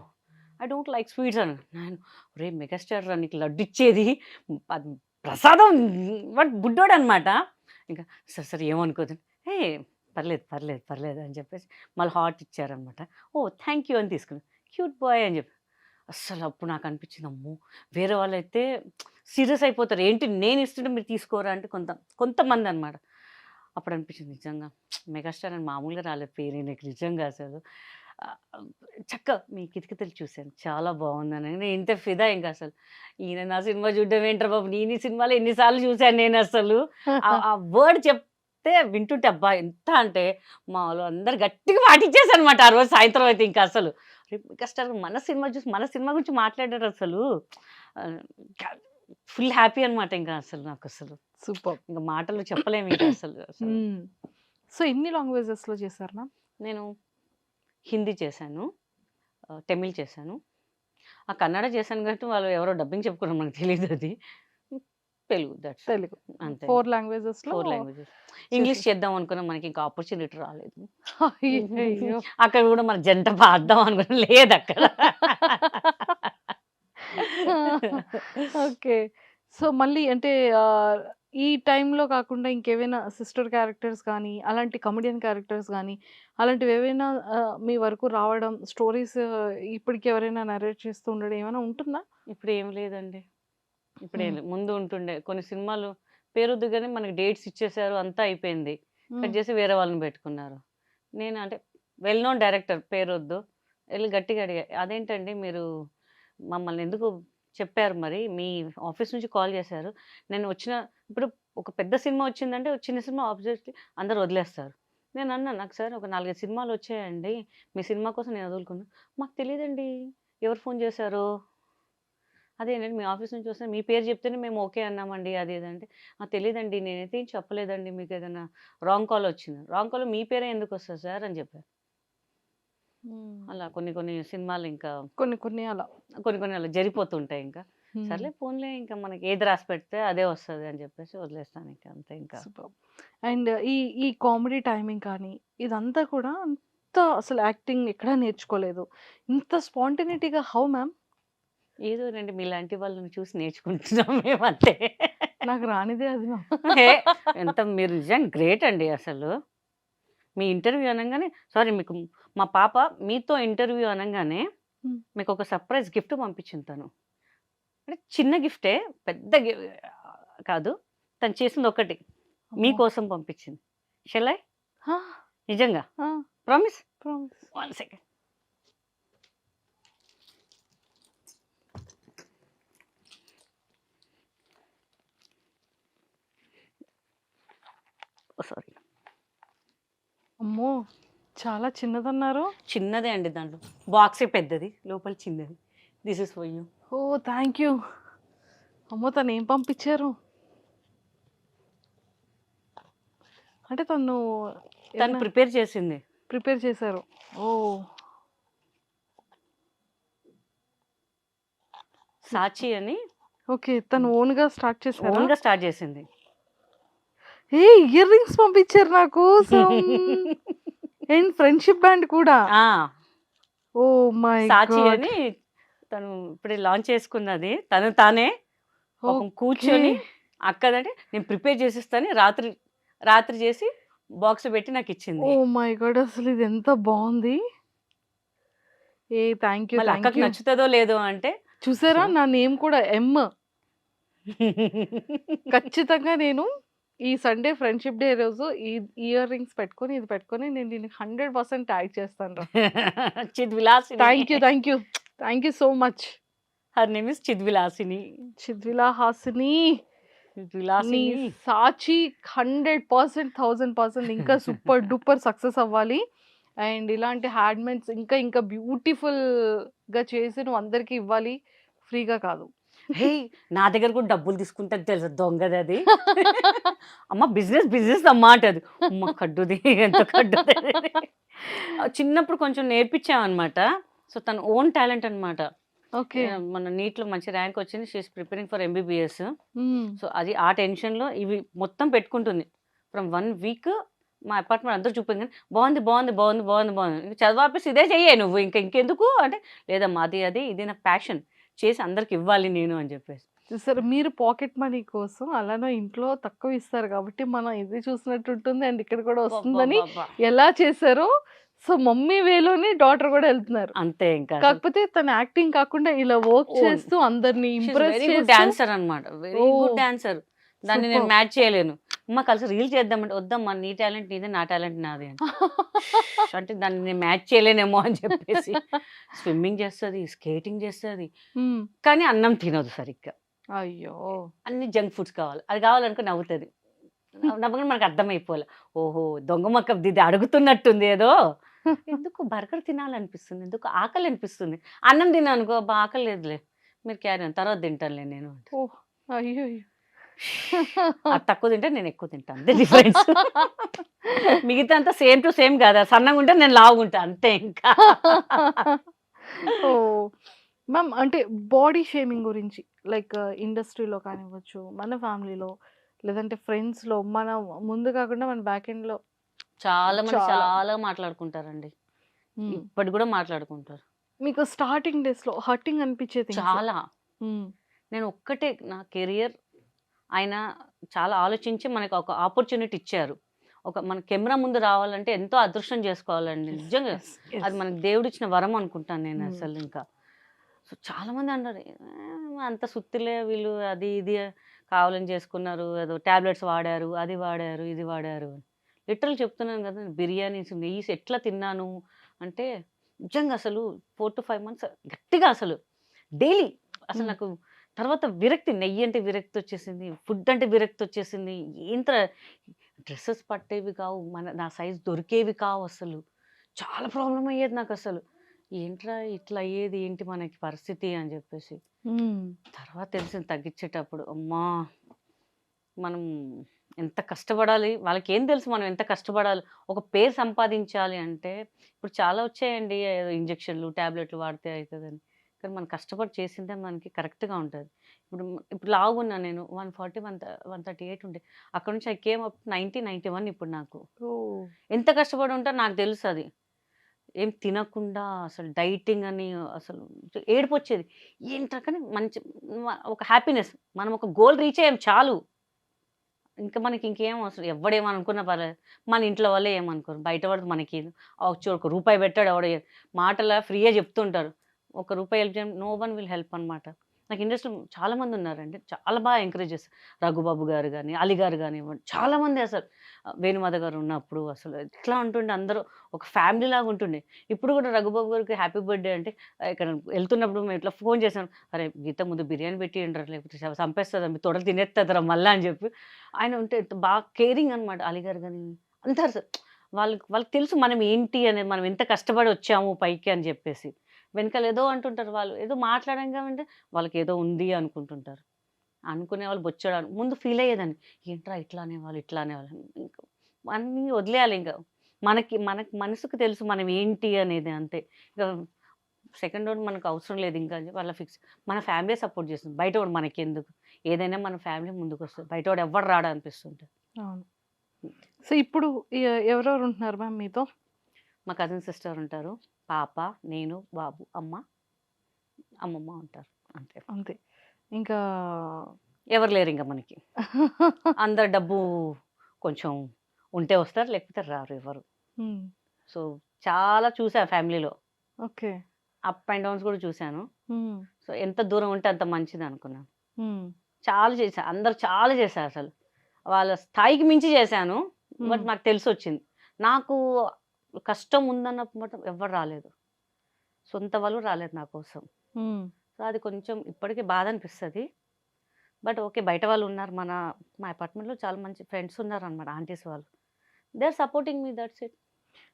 ఐ డోంట్ లైక్ స్వీట్స్ అని. నేను రే మెగాస్టార్ రా నీకు లడ్డు ఇచ్చేది అది ప్రసాదం, వాడు బుడ్డోడు అనమాట. ఇంకా సరే ఏమనుకోదు, పర్లేదు అని చెప్పేసి మళ్ళీ హాట్ ఇచ్చారనమాట. థ్యాంక్ యూ అని తీసుకున్నాను. క్యూట్ బాయ్ అని చెప్పి అస్సలు అప్పుడు నాకు అనిపించింది, అమ్మో వేరే వాళ్ళు అయితే సీరియస్ అయిపోతారు, ఏంటి నేను ఇస్తుంటే మీరు తీసుకోరా అంటే కొంతమంది అనమాట. అప్పుడు అనిపించింది నిజంగా మెగాస్టార్ అని మామూలుగా రాలేదు పేరు నాకు నిజంగా. అసలు మీ కితకితలు చూశాను, చాలా బాగుందని నేను ఇంత ఫిదా. ఇంకా అసలు ఈయన నా సినిమా చూడడం ఏంట్రా బాబు, నేను ఈ సినిమాలో ఎన్నిసార్లు చూశాను నేను అసలు. ఆ వర్డ్ చెప్తే వింటుంటే అబ్బా ఎంత అంటే మా వాళ్ళు అందరు గట్టిగా పాటించేసారు అనమాట ఆ రోజు సాయంత్రం అయితే. ఇంకా అసలు మెగాస్టార్ మన సినిమా గురించి మాట్లాడారు అసలు. ఫుల్ హ్యాపీ అనమాట. ఇంకా అసలు నాకు అసలు సూపర్, ఇంకా మాటలు చెప్పలేము ఇంకా అసలు. సో ఎన్ని లాంగ్వేజెస్లో చేశారు మ్యామ్? నేను హిందీ చేశాను, తమిళ్ చేశాను, కన్నడ చేశాను కాబట్టి వాళ్ళు ఎవరో డబ్బింగ్ చెప్పుకున్నారు మనకు తెలియదు. అది తెలుగు అంతే. 4 లాంగ్వేజెస్. ఇంగ్లీష్ చేద్దాం అనుకున్నాం, మనకి ఇంకా ఆపర్చునిటీ రాలేదు. అక్కడ కూడా మన జంట పాడదాం అనుకున్నా, లేదు అక్కడ. ఓకే. సో మళ్ళీ అంటే ఈ టైంలో కాకుండా ఇంకేవైనా సిస్టర్ క్యారెక్టర్స్ కానీ, అలాంటి కమెడియన్ క్యారెక్టర్స్ కానీ, అలాంటివి ఏవైనా మీ వరకు రావడం, స్టోరీస్ ఇప్పటికి ఎవరైనా నరేట్ చేస్తూ ఉండడం ఏమైనా ఉంటుందా? ఇప్పుడు ఏం లేదండి, ఇప్పుడేం లేదు. ముందు ఉంటుండే కొన్ని సినిమాలు పేరొద్దు కానీ మనకి డేట్స్ ఇచ్చేసారు, అంతా అయిపోయింది. కట్ చేసి వేరే వాళ్ళని పెట్టుకున్నారు. నేను అంటే వెల్ నోన్ డైరెక్టర్, పేరొద్దు. వెళ్ళి గట్టిగా అడిగా, అదేంటండి మీరు మమ్మల్ని ఎందుకు చెప్పారు, మరి మీ ఆఫీస్ నుంచి కాల్ చేశారు, నేను వచ్చిన ఇప్పుడు ఒక పెద్ద సినిమా వచ్చిందంటే ఒక చిన్న సినిమా ఆబ్వియస్లీ అందరూ వదిలేస్తారు. నేను అన్నాను, నాకు సార్ ఒక 4, 5 సినిమాలు వచ్చాయండి, మీ సినిమా కోసం నేను వదులుకున్నాను. మాకు తెలియదండి ఎవరు ఫోన్ చేశారో, అదేనండి మీ ఆఫీస్ నుంచి వస్తే మీ పేరు చెప్తేనే మేము ఓకే అన్నామండి, అది ఏదంటే తెలియదండి, నేనైతే ఏం చెప్పలేదండి, మీకు ఏదైనా రాంగ్ కాల్ వచ్చింది. రాంగ్ కాల్ మీ పేరే ఎందుకు వస్తుంది సార్ అని చెప్పారు. అలా కొన్ని కొన్ని సినిమాలు ఇంకా కొన్ని అలా. అలా జరిగిపోతుంటాయి. ఇంకా సర్లే ఫోన్లే, ఇంకా మనకి ఏది రాసి పెడితే అదే వస్తుంది అని చెప్పేసి వదిలేస్తాను ఇంకా అంతే. ఇంకా సూపర్. అండ్ ఈ కామెడీ టైమింగ్ కానీ ఇదంతా కూడా అంత అసలు యాక్టింగ్ ఎక్కడా నేర్చుకోలేదు. ఇంత స్పాంటేనిటీగా హౌ మ్యామ్? ఏదో రండి మీలాంటి వాళ్ళని చూసి నేర్చుకుంటున్నాం మేమంతే. నాకు రానిదే అది మ్యామ్. హే, ఎంత మీరు నిజంగా గ్రేట్ అండి అసలు. మీ ఇంటర్వ్యూ అనగానే సారీ, మీకు మా పాప మీతో ఇంటర్వ్యూ అనగానే Hmm. మీకు ఒక సర్ప్రైజ్ గిఫ్ట్ పంపించింది తను. అంటే చిన్న గిఫ్టే, పెద్ద కాదు, తను చేసింది ఒకటి మీకోసం పంపించింది. Shall I? నిజంగా ప్రామిస్? ప్రామిస్. 1 సెకండ్. సారీ, అమ్మో! చాలా చిన్నదన్నారు. చిన్నదే అండి, దాంట్లో బాక్సే పెద్దది, లోపల చిన్నది. This is for you. Oh! Thank you. అమ్మో! తను ఏం పంపించారు? అంటే తను ప్రిపేర్ చేసింది. ప్రిపేర్ చేశారు. ఓహ్! సాచి అని ఓకే. తను ఓన్‌గా స్టార్ట్ చేశారా? ఓన్గా స్టార్ట్ చేసింది. ఇయర్ రింగ్స్ పంపించారు నా కోసం. అండ్ ఫ్రెండ్‌షిప్ బ్యాండ్ కూడా. ఆ, ఓహ్ మై సాచి గాడ్! అని తను ఇప్పుడే లాంచ్ చేసుకున్నది. తను తానే పాపం కూర్చొని అక్కదంటే నేను ప్రిపేర్ చేసిస్తాను, రాత్రి చేసి బాక్స్ పెట్టి నాకు ఇచ్చింది. Oh my God! అసలు ఇది ఎంత బాగుంది. Thank you. మళ్ళీ థ్యాంక్ అక్కకి యూ. నచ్చుతుందో లేదో అంటే చూసారా నా నేమ్ కూడా ఎమ్. ఖచ్చితంగా నేను ఈ సండే ఫ్రెండ్షిప్ డే రోజు ఈ ఇయర్ రింగ్స్ పెట్టుకొని ఇది పెట్టుకొని నేను దీనికి 100% ట్యాగ్ చేస్తాను. Chidvilasini. Thank you so much. Her name is Chidvilasini. Chidvila Hasini. నీ చిద్విలాసిని. సాచి 100%, 1000% ఇంకా సూపర్ డూపర్ సక్సెస్ అవ్వాలి. అండ్ ఇలాంటి హ్యాండ్మేడ్స్ ఇంకా బ్యూటిఫుల్గా చేసి నువ్వు అందరికీ ఇవ్వాలి, ఫ్రీగా కాదు. హే, నా దగ్గర కూడా డబ్బులు తీసుకుంటే తెలుసు దొంగది అది. అమ్మ బిజినెస్ అమ్మా అంటది. అమ్మ కడ్డుది, ఎంత కడ్డుది. చిన్నప్పుడు కొంచెం నేర్పించామన్నమాట. సో తన ఓన్ టాలెంట్ అనమాట. ఓకే. మన నీట్లో మంచి ర్యాంక్ వచ్చింది. She is preparing for MBBS. So అది ఆ టెన్షన్లో ఇవి మొత్తం పెట్టుకుంటుంది. ఫ్రమ్ 1 వీక్ మా అపార్ట్మెంట్ అందరూ చూపింది, బాగుంది చదివాపేసి ఇదే చెయ్యే నువ్వు, ఇంకెందుకు అంటే, లేదమ్మా అది ఇది నా ప్యాషన్, చేసి అందరికి ఇవ్వాలి నేను అని చెప్పేసి. చూసారు, మీరు పాకెట్ మనీ కోసం అలానే ఇంట్లో తక్కువ ఇస్తారు కాబట్టి మనం ఇది చూసినట్టు ఉంటుంది అండ్ ఇక్కడ కూడా వస్తుందని ఎలా చేశారో. సో మమ్మీ వేలోనే డాటర్ కూడా వెళ్తున్నారు అంతే. ఇంకా కాకపోతే తన యాక్టింగ్ కాకుండా ఇలా వర్క్ చేస్తూ అందరిని ఇంప్రెస్ వెరీ గుడ్ డాన్సర్ అనమాట, వెరీ గుడ్ డాన్సర్. దాన్ని నేను మ్యాచ్ చేయలేను. అమ్మ కలిసి రీల్ చేద్దామంటే వద్దమ్మా, నీ టాలెంట్ నీదే, నా టాలెంట్ నాది అని. అంటే దాన్ని నేను మ్యాచ్ చేయలేనేమో అని చెప్పేసి స్విమ్మింగ్ చేస్తుంది, స్కేటింగ్ చేస్తుంది, కానీ అన్నం తినదు సరిగ్గా. అయ్యో, అన్ని జంక్ ఫుడ్స్ కావాలి. అది కావాలనుకో నవ్వుతుంది. నవ్వగానే మనకు అర్థమైపోలే, ఓహో దొంగ మొక్క దిది అడుగుతున్నట్టుంది ఏదో. ఎందుకు బర్గర్ తినాలనిపిస్తుంది, ఎందుకు ఆకలి అనిపిస్తుంది, అన్నం తిన్నానుకో అబ్బా ఆకలి లేదులే, మీరు క్యారీ తర్వాత తింటానులే నేను. అయ్యో, అది తక్కువ తింటే నేను ఎక్కువ తింటాను, అంతే డిఫరెన్స్. మిగతా అంతా సేమ్ టు సేమ్ కదా, సన్నగా ఉంటే నేను లావుగుంటా అంతే. ఇంకా ఓ మ్యామ్, అంటే బాడీ షేమింగ్ గురించి లైక్ ఇండస్ట్రీలో కానివ్వచ్చు, మన ఫ్యామిలీలో, లేదంటే ఫ్రెండ్స్లో, మన ముందు కాకుండా మన బ్యాక్ ఎండ్లో చాలా మంది చాలా. చాలా మాట్లాడుకుంటారండి, ఇప్పటి కూడా మాట్లాడుకుంటారు. మీకు స్టార్టింగ్ డేస్లో హర్టింగ్ అనిపించేది చాలా. నేను ఒక్కటే, నా కెరియర్ ఆయన చాలా ఆలోచించి మనకు ఒక ఆపర్చునిటీ ఇచ్చారు. మన కెమెరా ముందు రావాలంటే ఎంతో అదృష్టం చేసుకోవాలండి నిజంగా. అది మనకు దేవుడు ఇచ్చిన వరం అనుకుంటాను నేను అసలు. ఇంకా సో చాలా మంది అంటారు, అంత సుత్తిలే వీళ్ళు, అది ఇది కావాలని చేసుకున్నారు, ఏదో టాబ్లెట్స్ వాడారు, అది వాడారు, ఇది వాడారు. లిటరల్ చెప్తున్నాను కదా, బిర్యానీస్ నెయ్యి ఎట్లా తిన్నాను అంటే నిజంగా అసలు 4 to 5 months గట్టిగా అసలు డైలీ అసలు హ్మ్. నాకు తర్వాత విరక్తి, నెయ్యి అంటే విరక్తి వచ్చేసింది, ఫుడ్ అంటే విరక్తి వచ్చేసింది. ఏంత డ్రెస్సెస్ పట్టేవి కావు, నా సైజ్ దొరికేవి కావు అసలు. చాలా ప్రాబ్లమ్ అయ్యేది నాకు అసలు. ఏంట్రా ఇట్లా అయ్యేది ఏంటి మనకి పరిస్థితి అని చెప్పేసి. హ్మ్. తర్వాత తెలిసింది తగ్గించేటప్పుడు, అమ్మా! మనం ఎంత కష్టపడాలి, వాళ్ళకేం తెలుసు మనం ఎంత కష్టపడాలి. ఒక పేరు సంపాదించాలి అంటే ఇప్పుడు చాలా వచ్చాయండి. ఏదో ఇంజెక్షన్‌లు, టాబ్లెట్‌లు వాడితే అయితదని. కానీ మనం కష్టపడి చేసిందే మనకి కరెక్ట్‌గా ఉంటది. ఇప్పుడు లావుగున్నా నేను 140, 138 ఉండే. అక్కడి నుంచి ఐ కేమ్ అప్ 90, 91 ఇప్పుడు నాకు. ఓహ్! ఎంత కష్టపడి ఉంటానో నాకు తెలుసది. ఏం తినకుండా అసలు డైటింగ్ అని అసలు ఏడుపొచ్చేది. ఏంట్రా కానీ మంచి ఒక హ్యాపీనెస్. మనం ఒక గోల్ రీచ్ అయ్యాం చాలు. ఇంకా మనకి ఇంకేం అవసరం. ఎవ్వడేమనుకున్నా పర్లేదు. మన ఇంట్లో వాళ్ళే ఏమనుకోరు. బయట వాడికి మనకేంది. ఒక రూపాయి పెట్టాడు ఎవడో మాటలా ఫ్రీగా చెప్తుంటారు. ఒక రూపాయి హెల్ప్ చేయడం నో వన్ విల్ హెల్ప్ అనమాట. నాకు ఇండస్ట్రీలో చాలా మంది ఉన్నారండి. చాలా బాగా ఎంకరేజ్ చేస్తారు. రఘుబాబు గారు గాని, అలీ గారు గానివ్వండి, చాలా మంది అసలు. వేణుమాధవ్ గారు ఉన్నప్పుడు అసలు ఎట్లా ఉంటుండే అందరూ ఒక ఫ్యామిలీ లాగా ఉంటుండే. ఇప్పుడు కూడా రఘుబాబు గారికి హ్యాపీ బర్త్‌డే అంటే ఇక్కడ వెళ్తున్నప్పుడు మేము ఇట్లా ఫోన్ చేసాం. "అరే! గీత ముందు బిర్యానీ పెట్టియండిరా లేకపోతే చంపేస్తదా మీ తొడలు తినేస్తదిరా మళ్ళా" అని చెప్పి. ఆయన ఉంటే ఎంత బాగా కేరింగ్ అనమాట. అలీ గారు గాని అందరు వాళ్ళకి వాళ్ళకి తెలుసు మనం ఏంటి అనేది, మనం ఎంత కష్టపడి వచ్చాము పైకి అని చెప్పేసి. వెనకాల ఏదో అంటుంటారు వాళ్ళు. ఏదో మాట్లాడంగా అంటే వాళ్ళకేదో ఉంది అనుకుంటుంటారు. అనుకునేవాళ్ళు బొచ్చెడు ముందు ఫీల్ అయ్యేదాన్ని. ఏంట్రా ఇట్లా అనేవాళ్ళు, ఇట్లా అనేవాళ్ళు. ఇంక అన్నీ వదిలేయాలి ఇంక. మనకి మనసుకు తెలుసు మనం ఏంటి అనేది అంతే. ఇక సెకండోడు మనకు అవసరం లేదు ఇంకా అని చెప్పి అలా ఫిక్స్. మన ఫ్యామిలీయే సపోర్ట్ చేస్తుంది. బయటోడు మనకెందుకు? ఏదైనా మన ఫ్యామిలీ ముందుకొస్తది. బయటోడు ఎవ్వడు రాడు అనిపిస్తుంటది. అవును. సో, ఇప్పుడు ఎవరెవరు ఉంటున్నారు మ్యామ్ మీతో? మా కజిన్ సిస్టర్ ఉంటారు. పాప, నేను, బాబు, అమ్మమ్మ ఉంటారు. అంతే. అంతే. ఇంకా ఎవరు లేరింక మనకి. అందరు డబ్బు కొంచెం ఉంటే వస్తారు. లేకపోతే రారు ఎవరు. హ్మ్. సో, చాలా చూసా ఫ్యామిలీలో. ఓకే. అప్ అండ్ డౌన్స్ కూడా చూసాను. హ్మ్. సో, ఎంత దూరం ఉంటే అంత మంచిదనుకున్నాను. హ్మ్. చాలా చేశా. అందరూ చాలా చేశారు అసలు. వాళ్ళ స్థాయికి మించి చేశాను. బట్ హ్మ్. నాకు తెలిసొచ్చింది. నాకు కష్టం ఉందన్నప్పుడు మాత్రం ఎవ్వరు రాలేదు. సొంత వాళ్ళు రాలేదు నా కోసం. హ్మ్. సో, అది కొంచెం ఇప్పటికి బాధ అనిపిస్తది. But okay. బయట వాళ్ళు ఉన్నారు. మా అపార్ట్మెంట్‌లో చాలా మంచి ఫ్రెండ్స్ ఉన్నారనమాట. ఆంటీస్ వాళ్ళు. They are supporting me that's it.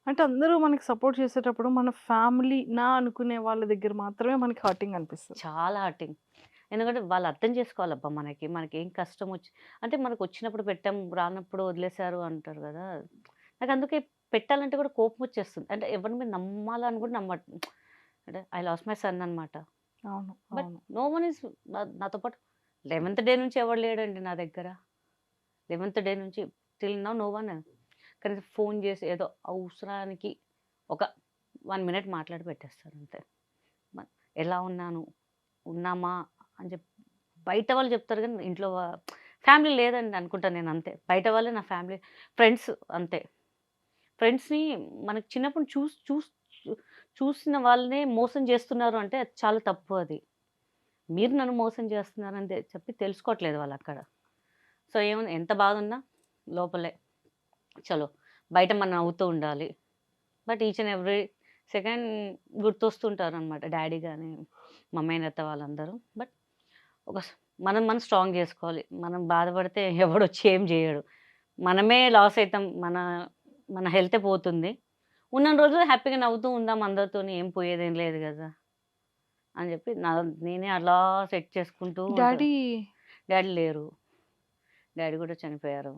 అంటే అందరూ మనకి సపోర్ట్ చేసేటప్పుడు మన ఫ్యామిలీ అనుకునే వాళ్ళ దగ్గర మాత్రమే మనకి హర్టింగ్ అనిపిస్తది. చాలా హర్టింగ్. ఎందుకంటే వాళ్ళు అర్థం చేసుకోవాలబ్బా మనకి. మనకేం కష్టం అంటే మనకొచ్చినప్పుడు పెట్టాం, రానప్పుడు వదిలేసారు అంటారు గదా! నాకు అందుకే పెట్టాలంటే కూడా కోపం వచ్చేస్తుంది. అంటే ఎవరి మీద నమ్మాలని కూడా అంటే ఐ లాస్ట్ మై సన్ అనమాట. అవును. బట్ అవును. నో వన్ ఈస్ నాతో పాటు 11th డే నుంచి ఎవడు లేడండి నా దగ్గర. 11th డే నుంచి టిల్ నౌ నో వన్. కనీసం ఫోన్ చేసి ఏదో అవసరానికి ఒక 1 మినిట్ మాట్లాడి పెట్టేస్తారు అంతే. మ ఎలా ఉన్నాను? ఉన్నామా? అని బయట వాళ్ళు చెప్తారు గానీ ఇంట్లో ఫ్యామిలీ లేదండి అనుకుంటా నేను అంతే. బయట వాళ్ళే నా ఫ్యామిలీ. ఫ్రెండ్స్ అంతే. ఫ్రెండ్స్‌ని మనకు చిన్నప్పుడు చూసిన వాళ్ళనే మోసం చేస్తున్నారు అంటే అది చాలా తప్పు అది. మీరు నన్ను మోసం చేస్తున్నారని చెప్పి తెలుసుకోవట్లేదు వాళ్ళక్కడ. సో, ఏముంది ఎంత బాధున్నా లోపలే. చలో బయట మనం నవ్వుతూ ఉండాలి. But each and every second గుర్తొస్తుంటారనమాట డ్యాడీ గాని, మా మేనత్త వాళ్ళందరూ. బట్ ఒక మనం స్ట్రాంగ్ చేసుకోవాలి. మనం బాధపడితే ఎవడొచ్చి ఏం చేయడు. మనమే లాస్ అయితాం. మన హెల్తే పోతుంది. ఉన్నన్ని రోజులు హ్యాపీగా నవ్వుతూ ఉందాం అందరితోని. ఏం పోయేదేం లేదు గదా! అని చెప్పి నేనే అలా సెట్ చేసుకుంటూ ఉంటా. డ్యాడీ లేరు. డ్యాడీ కూడా చనిపోయారు.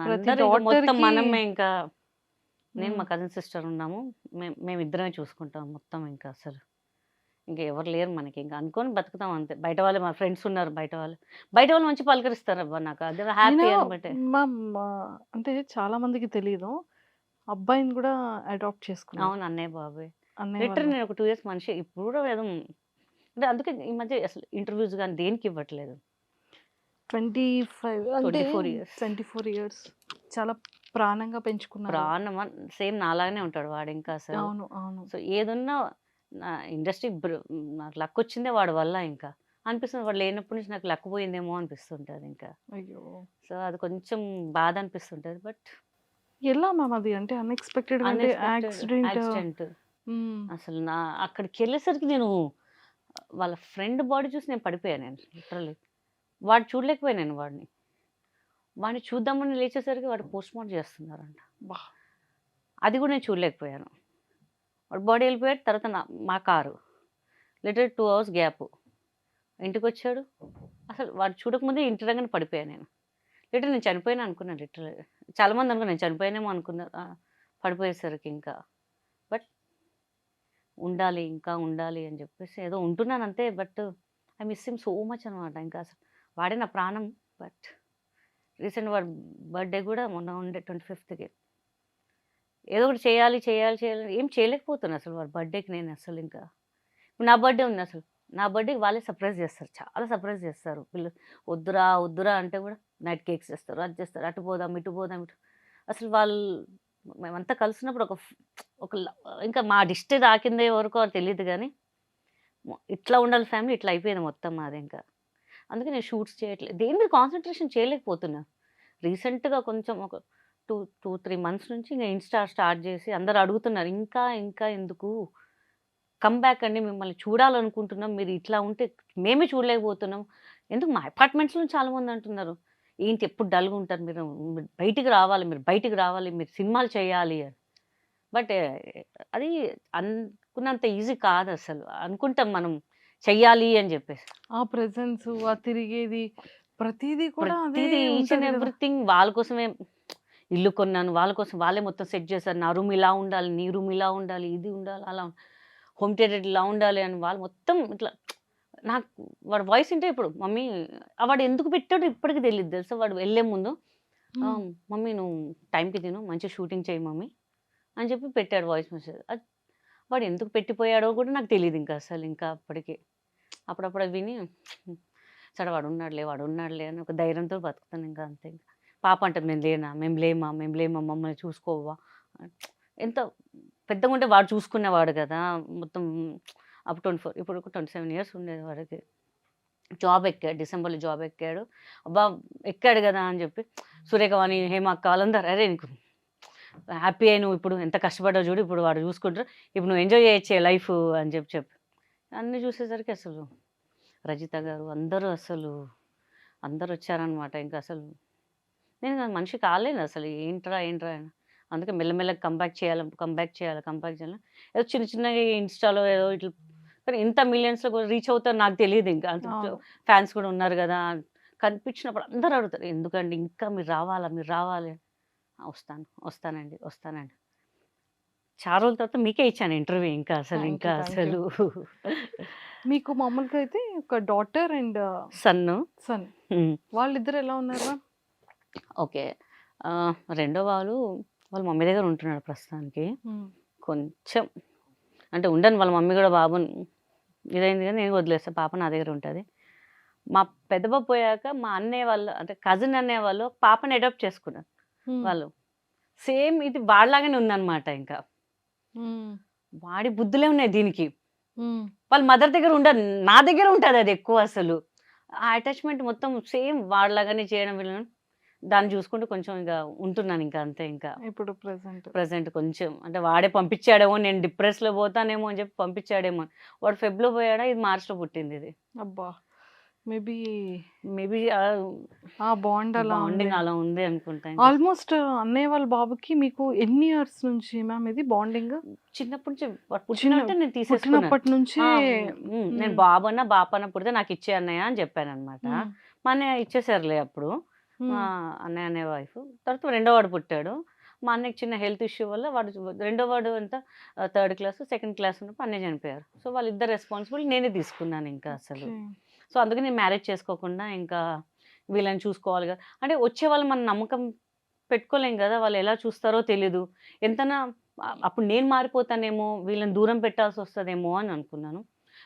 ప్రతి అందరూ ఇంక మొత్తం డాటర్‌కి మనమే ఇంకా. నేను మా హ్మ్. కజిన్ సిస్టర్ ఉన్నాము. మేమిద్దరమే చూసుకుంటాం మొత్తం ఇంకా అసలు. ఇంక ఎవరు లేరు మనకి. ఇంక అనుకోని బతుకుతాం అంతే. బయట వాళ్ళు మా ఫ్రెండ్స్ ఉన్నారు బయట వాళ్ళు. బయట వాళ్ళు మంచిగా పలకరిస్తారబ్బా నాకు. అదే హ్యాపీ నేను అనమాటే. మ్యామ్ అంటే చాలా మందికి తెలీదు. అబ్బాయిని గూడా అడాప్ట్ చేసుకున్నారు. అవును. అన్నయ్య బాబాయ్. అన్నయ్య వాళ్ళ లిటరల్లీ నేను ఒక 2 ఇయర్స్ మనిషి. ఇప్పుడు కూడా ఏదో అంటే అందుకే ఈ మధ్య అసలు ఇంటర్వ్యూస్ గాని దేనికి ఇవ్వట్లేదు. 25 అంటే 24 ఇయర్స్. 24 ఇయర్స్ చాలా ప్రాణంగా పెంచుకున్నారు. ప్రాణమా సేమ్ నాలాగానే ఉంటాడు వాడింకా అసలు. అవును. అవును. సో, ఏదున్నా నా ఇండస్ట్రీ నాకు లక్ వచ్చిందే వాడి వల్ల ఇంకా. అనిపిస్తుంది వాడు లేనప్పటి నుంచి నాకు లక్ పోయిందేమో అనిపిస్తుంటది ఇంకా. అయ్యో! సో, అది కొంచెం బాధ అనిపిస్తుంటది. బట్ ఎలా మ్యామ్ అది? అంటే అన్‌ఎక్స్‌పెక్టెడ్‌గా అంటే యాక్సిడెంట్. యాక్సిడెంట్. హ్మ్. అసలు అక్కడికెళ్ళేసరికి నేను వాళ్ళ ఫ్రెండ్ బాడీ చూసి నేను పడిపోయాను నేను లిటరల్లీ. వాడు చూడలేకపోయాను వాడిని. వాడిని చూద్దామని లేచేసరికి వాడు పోస్ట్‌మార్టం చేస్తున్నారంట. అబ్బా! అది కూడా నేను చూడలేకపోయాను. వాడు బాడీ వెళ్ళిపోయాడు. తర్వాత మా కారు. Literally 2 hours gap. ఇంటికొచ్చాడు. అసలు వాడు చూడకముందే ఇంటి రాగానే పడిపోయాను నేను. లిటరల్లీ నేను చనిపోయాను అనుకున్నాను లిటరల్లీ. చాలామంది అనుకున్నారు నేను చనిపోయానేమో అనుకున్నారు. పడిపోయేసరికి ఇంకా. బట్ ఉండాలి, ఇంకా ఉండాలి అని చెప్పేసి ఏదో ఉంటున్నాను అంతే. But I miss him so much అనమాట. ఇంకా అసలు వాడే నా ప్రాణం. బట్ రీసెంట్ వాడి బర్త్‌డే కూడా మొన్న ఉండే 25థ్‌కి. ఏదో ఒకటి చేయాలి, చేయాలి, చేయాలి ఏం చేయలేకపోతున్నా అసలు వాడి బర్త్‌డేకి నేను అసలు ఇంకా. ఇప్పుడు నా బర్త్‌డే ఉంది అసలు. నా బర్త్‌డేకి వాళ్ళే సర్ప్రైజ్ చేస్తారు. చాలా సర్ప్రైజ్ చేస్తారు. వీళ్ళు వద్దురా, వద్దురా అంటే కూడా నైట్ కేక్స్ తెస్తారు. అది చేస్తారు. అటు పోదాం, ఇటు పోదాం, ఇటు అసలు వాళ్ళు మేమంతా కలిసినప్పుడు ఒక ఇంకా మా దిష్టి తాకిందే వరకు తెలీదు గానీ, ఇట్లా ఉండాలి ఫ్యామిలీ ఇట్లా అయిపోయింది మొత్తం మాది ఇంకా. అందుకే నేను షూట్స్ చేయట్లేదు. దేని మీద కాన్సంట్రేషన్ చేయలేకపోతున్నా. రీసెంట్‌గా కొంచెం ఒక 3 మంత్స్ నుంచి ఇంక ఇన్‌స్టా స్టార్ట్ చేసి అందరూ అడుగుతున్నారు. ఇంకా, ఇంకా ఎందుకు? కమ్‌బ్యాక్ అండి మిమ్మల్ని చూడాలనుకుంటున్నాం. మీరు ఇట్లా ఉంటే మేమే చూడలేకపోతున్నాం. ఎందుకు మా అపార్ట్మెంట్స్‌లో చాలామంది అంటున్నారు. ఏంటి ఎప్పుడు డల్‌గా ఉంటారు మీరు. మీరు బయటికి రావాలి, మీరు బయటికి రావాలి, మీరు సినిమాలు చేయాలి అని. బట్ అది అనుకున్నంత ఈజీ కాదసలు. అనుకుంటాం మనం చెయ్యాలి అని చెప్పేసి. ఆ ప్రెజెన్సు, ఆ తిరిగేది ప్రతీదీ కూడా అదే ప్రతీది ఈచ్ అండ్ ఉంటది గదా! ఎవ్రీథింగ్ వాళ్ళ కోసమే. ఇల్లు కొన్నాను. వాళ్ళ కోసం వాళ్ళే మొత్తం సెట్ చేశారు. నా రూమ్ ఇలా ఉండాలి, నీ రూమ్ ఇలా ఉండాలి, ఇది ఉండాలి, అలా హోమ్ థియేటర్ ఇలా ఉండాలి అని వాళ్ళు మొత్తం ఇట్లా నాకు వాడి వాయిస్ వింటే ఇప్పుడు మమ్మీ వాడు ఎందుకు పెట్టాడో ఇప్పటికి తెలీదు తెలుసా? వాడు వెళ్ళే ముందు హ్మ్. మమ్మీ నువ్వు టైంకి తిను, మంచిగా షూటింగ్ చేయి మమ్మీ అని చెప్పి పెట్టాడు వాయిస్ మెసేజ్. అది వాడు ఎందుకు పెట్టిపోయాడో కూడా నాకు తెలీదు ఇంకా అసలు ఇంకా అప్పటికి. అప్పుడప్పుడు అది విని సరే వాడు ఉన్నాడులే అని ఒక ధైర్యంతో బతుకుతాను ఇంకా అంతే. ఇంకా పాప అంటది మేము లేమా మమ్మల్ని చూసుకోవా ఎంత పెద్దగా ఉంటే వాడు చూసుకునేవాడు కదా మొత్తం. అప్పుడు 24 ఇప్పుడు 27 ఇయర్స్ ఉండేది వాడికి. జాబ్ ఎక్కాడు, డిసెంబర్లో జాబ్ ఎక్కాడు. అబ్బా ఎక్కాడు కదా అని చెప్పి సురేఖ వాణి హేమ అక్క వాళ్ళందరూ అరే నీకు హ్యాపీ అయ్యి నువ్వు ఇప్పుడు ఎంత కష్టపడ్డావు చూడు, ఇప్పుడు వాడు చూసుకుంటారు, ఇప్పుడు నువ్వు ఎంజాయ్ చేయొచ్చే లైఫ్ అని చెప్పి అన్నీ చూసేసరికి అసలు రజిత గారు అందరూ వచ్చారనమాట. ఇంకా అసలు నేను మనిషి కాలేను అసలు. ఏంట్రా అని. అందుకే మెల్లమెల్లగా కంబ్యాక్ చేయాలి. ఏదో చిన్న చిన్నగా ఇన్‌స్టాలో ఏదో ఇట్లా కానీ ఇంత మిలియన్స్‌లో కూడా రీచ్ అవుతారో నాకు తెలీదు ఇంకా. అవును. ఫ్యాన్స్ కూడా ఉన్నారు గదా! కనిపించినప్పుడు అందరూ అడుగుతారు. ఎందుకండి ఇంకా మీరు రావాలి. వస్తానండి. చాలా రోజుల తర్వాత మీకే ఇచ్చాను ఇంటర్వ్యూ ఇంకా థ్యాంక్ యూ. Thank you. మీకు మామూలుగా అయితే ఒక డాటర్ అండ్ సన్ను. సన్. హ్మ్. వాళ్ళిద్దరు ఎలా ఉన్నారు మ్యామ్? ఓకే. రెండో వాళ్ళ మమ్మీ దగ్గర ఉంటున్నాడు ప్రస్తుతానికి. హ్మ్. కొంచెం అంటే ఉండను వాళ్ళ మమ్మీ కూడా బాబుని ఇదైంది కానీ నేను వదిలేస్తా. పాప నా దగ్గర ఉంటుంది. మా పెద్ద బాబు పోయాక మా అన్నయ్య వాళ్ళు అంటే కజిన్ అన్నయ్య వాళ్ళు ఒక పాపని అడాప్ట్ చేసుకున్నారు హ్మ్. వాళ్ళు. సేమ్ ఇది వాడిలాగానే ఉందన్నమాట ఇంకా. హ్మ్. వాడి బుద్ధులే ఉన్నాయి దీనికి. హ్మ్. వాళ్ళ మదర్ దగ్గర ఉండదు. నా దగ్గర ఉంటది అది ఎక్కువ అసలు. ఆ అటాచ్‌మెంట్ మొత్తం సేమ్ వాడిలాగానే చేయడం వీళ్ళని దాన్ని చూసుకుంటూ కొంచెం ఇక ఉంటున్నాను ఇంకా అంతే ఇంకా. ఇప్పుడు ప్రెజెంట్. ప్రెజెంట్ కొంచెం అంటే వాడే పంపించాడేమో నేను డిప్రెస్‌లో పోతానేమో అని చెప్పి పంపించాడేమో. వాడు ఫెబ్‌లో పోయాడా, ఇది మార్చ్‌లో పుట్టింది ఇది. అబ్బా! మేబీ మేబీ ఆ బాండ్ అలా ఉంది. బాండింగ్ అలా ఉంది అనుకుంటా. ఇంకా ఆల్మోస్ట్ అన్నయ్య వాళ్ళ బాబుకి మీకు ఎన్ని ఇయర్స్ నుంచి మ్యామ్ ఇది బాండింగ్? చిన్నప్పటి నుంచి వాడు పుట్టినట్టే నేను తీసేసుకున్నాను. పుట్టినప్పటి నుంచే. నేను బాపన్న పుడితే నాకు ఇచ్చే అన్నయ్య అని చెప్పానన్నమాట. హ్మ్. మా అన్నయ్య ఇచ్చేసారులే అప్పుడు. మా అన్నయ్య వైఫ్. తర్వాత రెండో వాడు పుట్టాడు. మా అన్నయ్యకి చిన్న హెల్త్ ఇష్యూ వల్ల రెండో వాడు థర్డ్ క్లాస్, సెకండ్ క్లాస్ ఉన్నప్పుడు అన్నయ్య చనిపోయారు. సో వాళ్ళిద్దరు రెస్పాన్సిబుల్ నేనే తీసుకున్నాను ఇంకా అసలు. ఓకే. సో అందుకే నేను మ్యారేజ్ చేసుకోకుండా ఇంకా వీళ్ళని చూసుకోవాలి కదా. అంటే వచ్చేవాళ్ళు మన నమ్మకం పెట్టుకోలేం కదా. వాళ్ళు ఎలా చూస్తారో తెలీదు. ఎంతనా అప్పుడు నేను మారిపోతానేమో, వీళ్ళని దూరం పెట్టాల్సి వస్తదేమో అని అనుకున్నాను.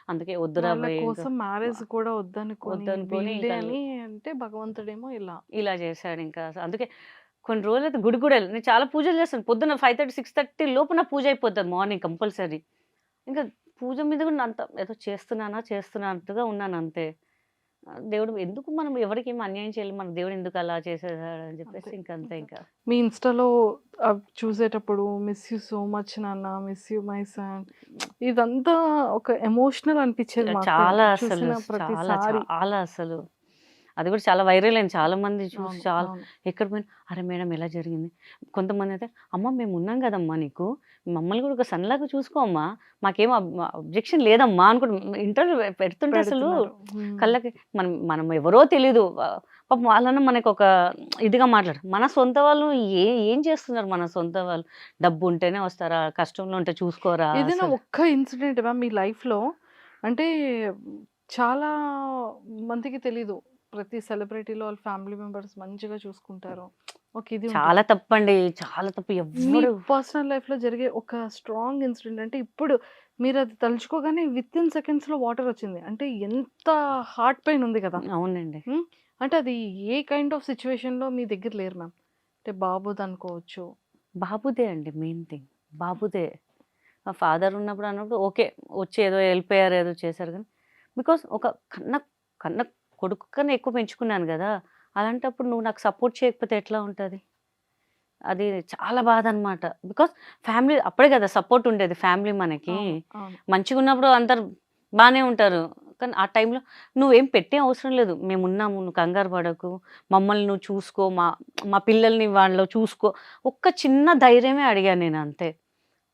అందుకే వద్దురా వాళ్ళ భయ్ ఇంకా కోసం మ్యారేజ్ కూడా వద్దనుకొని వీళ్ళే ఇంకా అని అంటే భగవంతుడేమో ఇలా. ఇలా చేశాడు ఇంకా. అందుకే కొన్ని రోజులైతే గుడికి కూడా వెళ్ళను. నేను చాలా పూజలు చేస్తాను. పొద్దున్న 5:30, 6:30 లోపు నా పూజ అయిపోతది మార్నింగ్ కంపల్సరీ. ఇంకా పూజ మీద కూడా అంత ఏదో చేస్తున్నట్టుగా ఉన్నాను అంతే. దేవుడు ఎందుకు మనం ఎవరికేమి అన్యాయం చేయలేం. మన దేవుడు ఎందుకు అలా చేసేసాడు అని చెప్పేసి అంతే. ఇంక అంతే ఇంకా. మీ ఇన్‌స్టాలో చూసేటప్పుడు మిస్ యూ సో మచ్ నాన్న, మిస్ యూ మై సన్, ఇదంతా ఒక ఎమోషనల్ అనిపించేది మాకు చాలా అసలు చూసిన చాలా ప్రతిసారి. చాలా అసలు అది కూడా చాలా వైరల్ అయింది. చాలా మంది చూసి అవును, చాలా అవును. ఎక్కడ పోయినా అరే మేడం ఎలా జరిగింది? కొంతమంది అయితే అమ్మ మేము ఉన్నాం కదమ్మా నీకు, మమ్మల్ని కూడా ఒక సన్లాగా చూసుకో అమ్మా, మాకేం అబ్జెక్షన్ లేదమ్మా అనుకుంటు ఇంటర్వ్యూ పెడుతుంటే అసలు పెడుతున్నారు. కళ్ళకి మనం మనం ఎవరో తెలీదు పాపం వాళ్ళన్న మనకు ఒక ఇదిగా మాట్లాడు. మన సొంత వాళ్ళు ఏం చేస్తున్నారు? మన సొంత వాళ్ళు డబ్బు ఉంటేనే వస్తారా? కష్టంలో ఉంటే చూసుకోరా? ఏదైనా అసలు ఒక్క ఇన్సిడెంట్ మ్యామ్ మీ లైఫ్లో, అంటే చాలా మందికి తెలీదు, ప్రతి సెలబ్రిటీలో వాళ్ళ ఫ్యామిలీ మెంబర్స్ మంచిగా చూసుకుంటారు. ఒక ఇది ఉంటుంది. చాలా తప్పండి, చాలా తప్పు. మీ ఎవ్వరు పర్సనల్ లైఫ్లో జరిగే ఒక స్ట్రాంగ్ ఇన్సిడెంట్, అంటే ఇప్పుడు మీరు అది తలుచుకోగానే విత్ ఇన్ సెకండ్స్లో వాటర్ వచ్చింది అంటే ఎంత హార్ట్ పెయిన్ ఉంది కదా. అవునండి. అంటే అది ఏ కైండ్ ఆఫ్ సిచ్యువేషన్లో మీ దగ్గర లేరు మ్యామ్? అంటే బాబుది అనుకోవచ్చు. బాబుదే అండి మెయిన్ థింగ్. బాబుదే. మా ఫాదర్ అన్నప్పుడు ఓకే. వచ్చి ఏదో వెళ్ళిపోయారు, ఏదో చేశారు కానీ బికాస్ ఒక కన్న కన్న కొడుకు కన్నా ఎక్కువ పెంచుకున్నాను కదా! అలాంటప్పుడు నువ్వు నాకు సపోర్ట్ చేయకపోతే ఎట్లా ఉంటది? అది చాలా బాధ అనమాట. బికాస్ ఫ్యామిలీ అప్పుడే కదా సపోర్ట్ ఉండేది ఫ్యామిలీ మనకి. అవును, అవును. మంచిగున్నప్పుడు అందరు బానే ఉంటారు. కానీ ఆ టైంలో నువ్వేం పెట్టే అవసరం లేదు. మేమున్నాము. నువ్వు కంగారు పడకు. మమ్మల్ని నువ్వు చూసుకో. మా మా పిల్లల్ని వాళ్ళు చూసుకో. ఒక్క చిన్న ధైర్యమే అడిగాను నేను అంతే.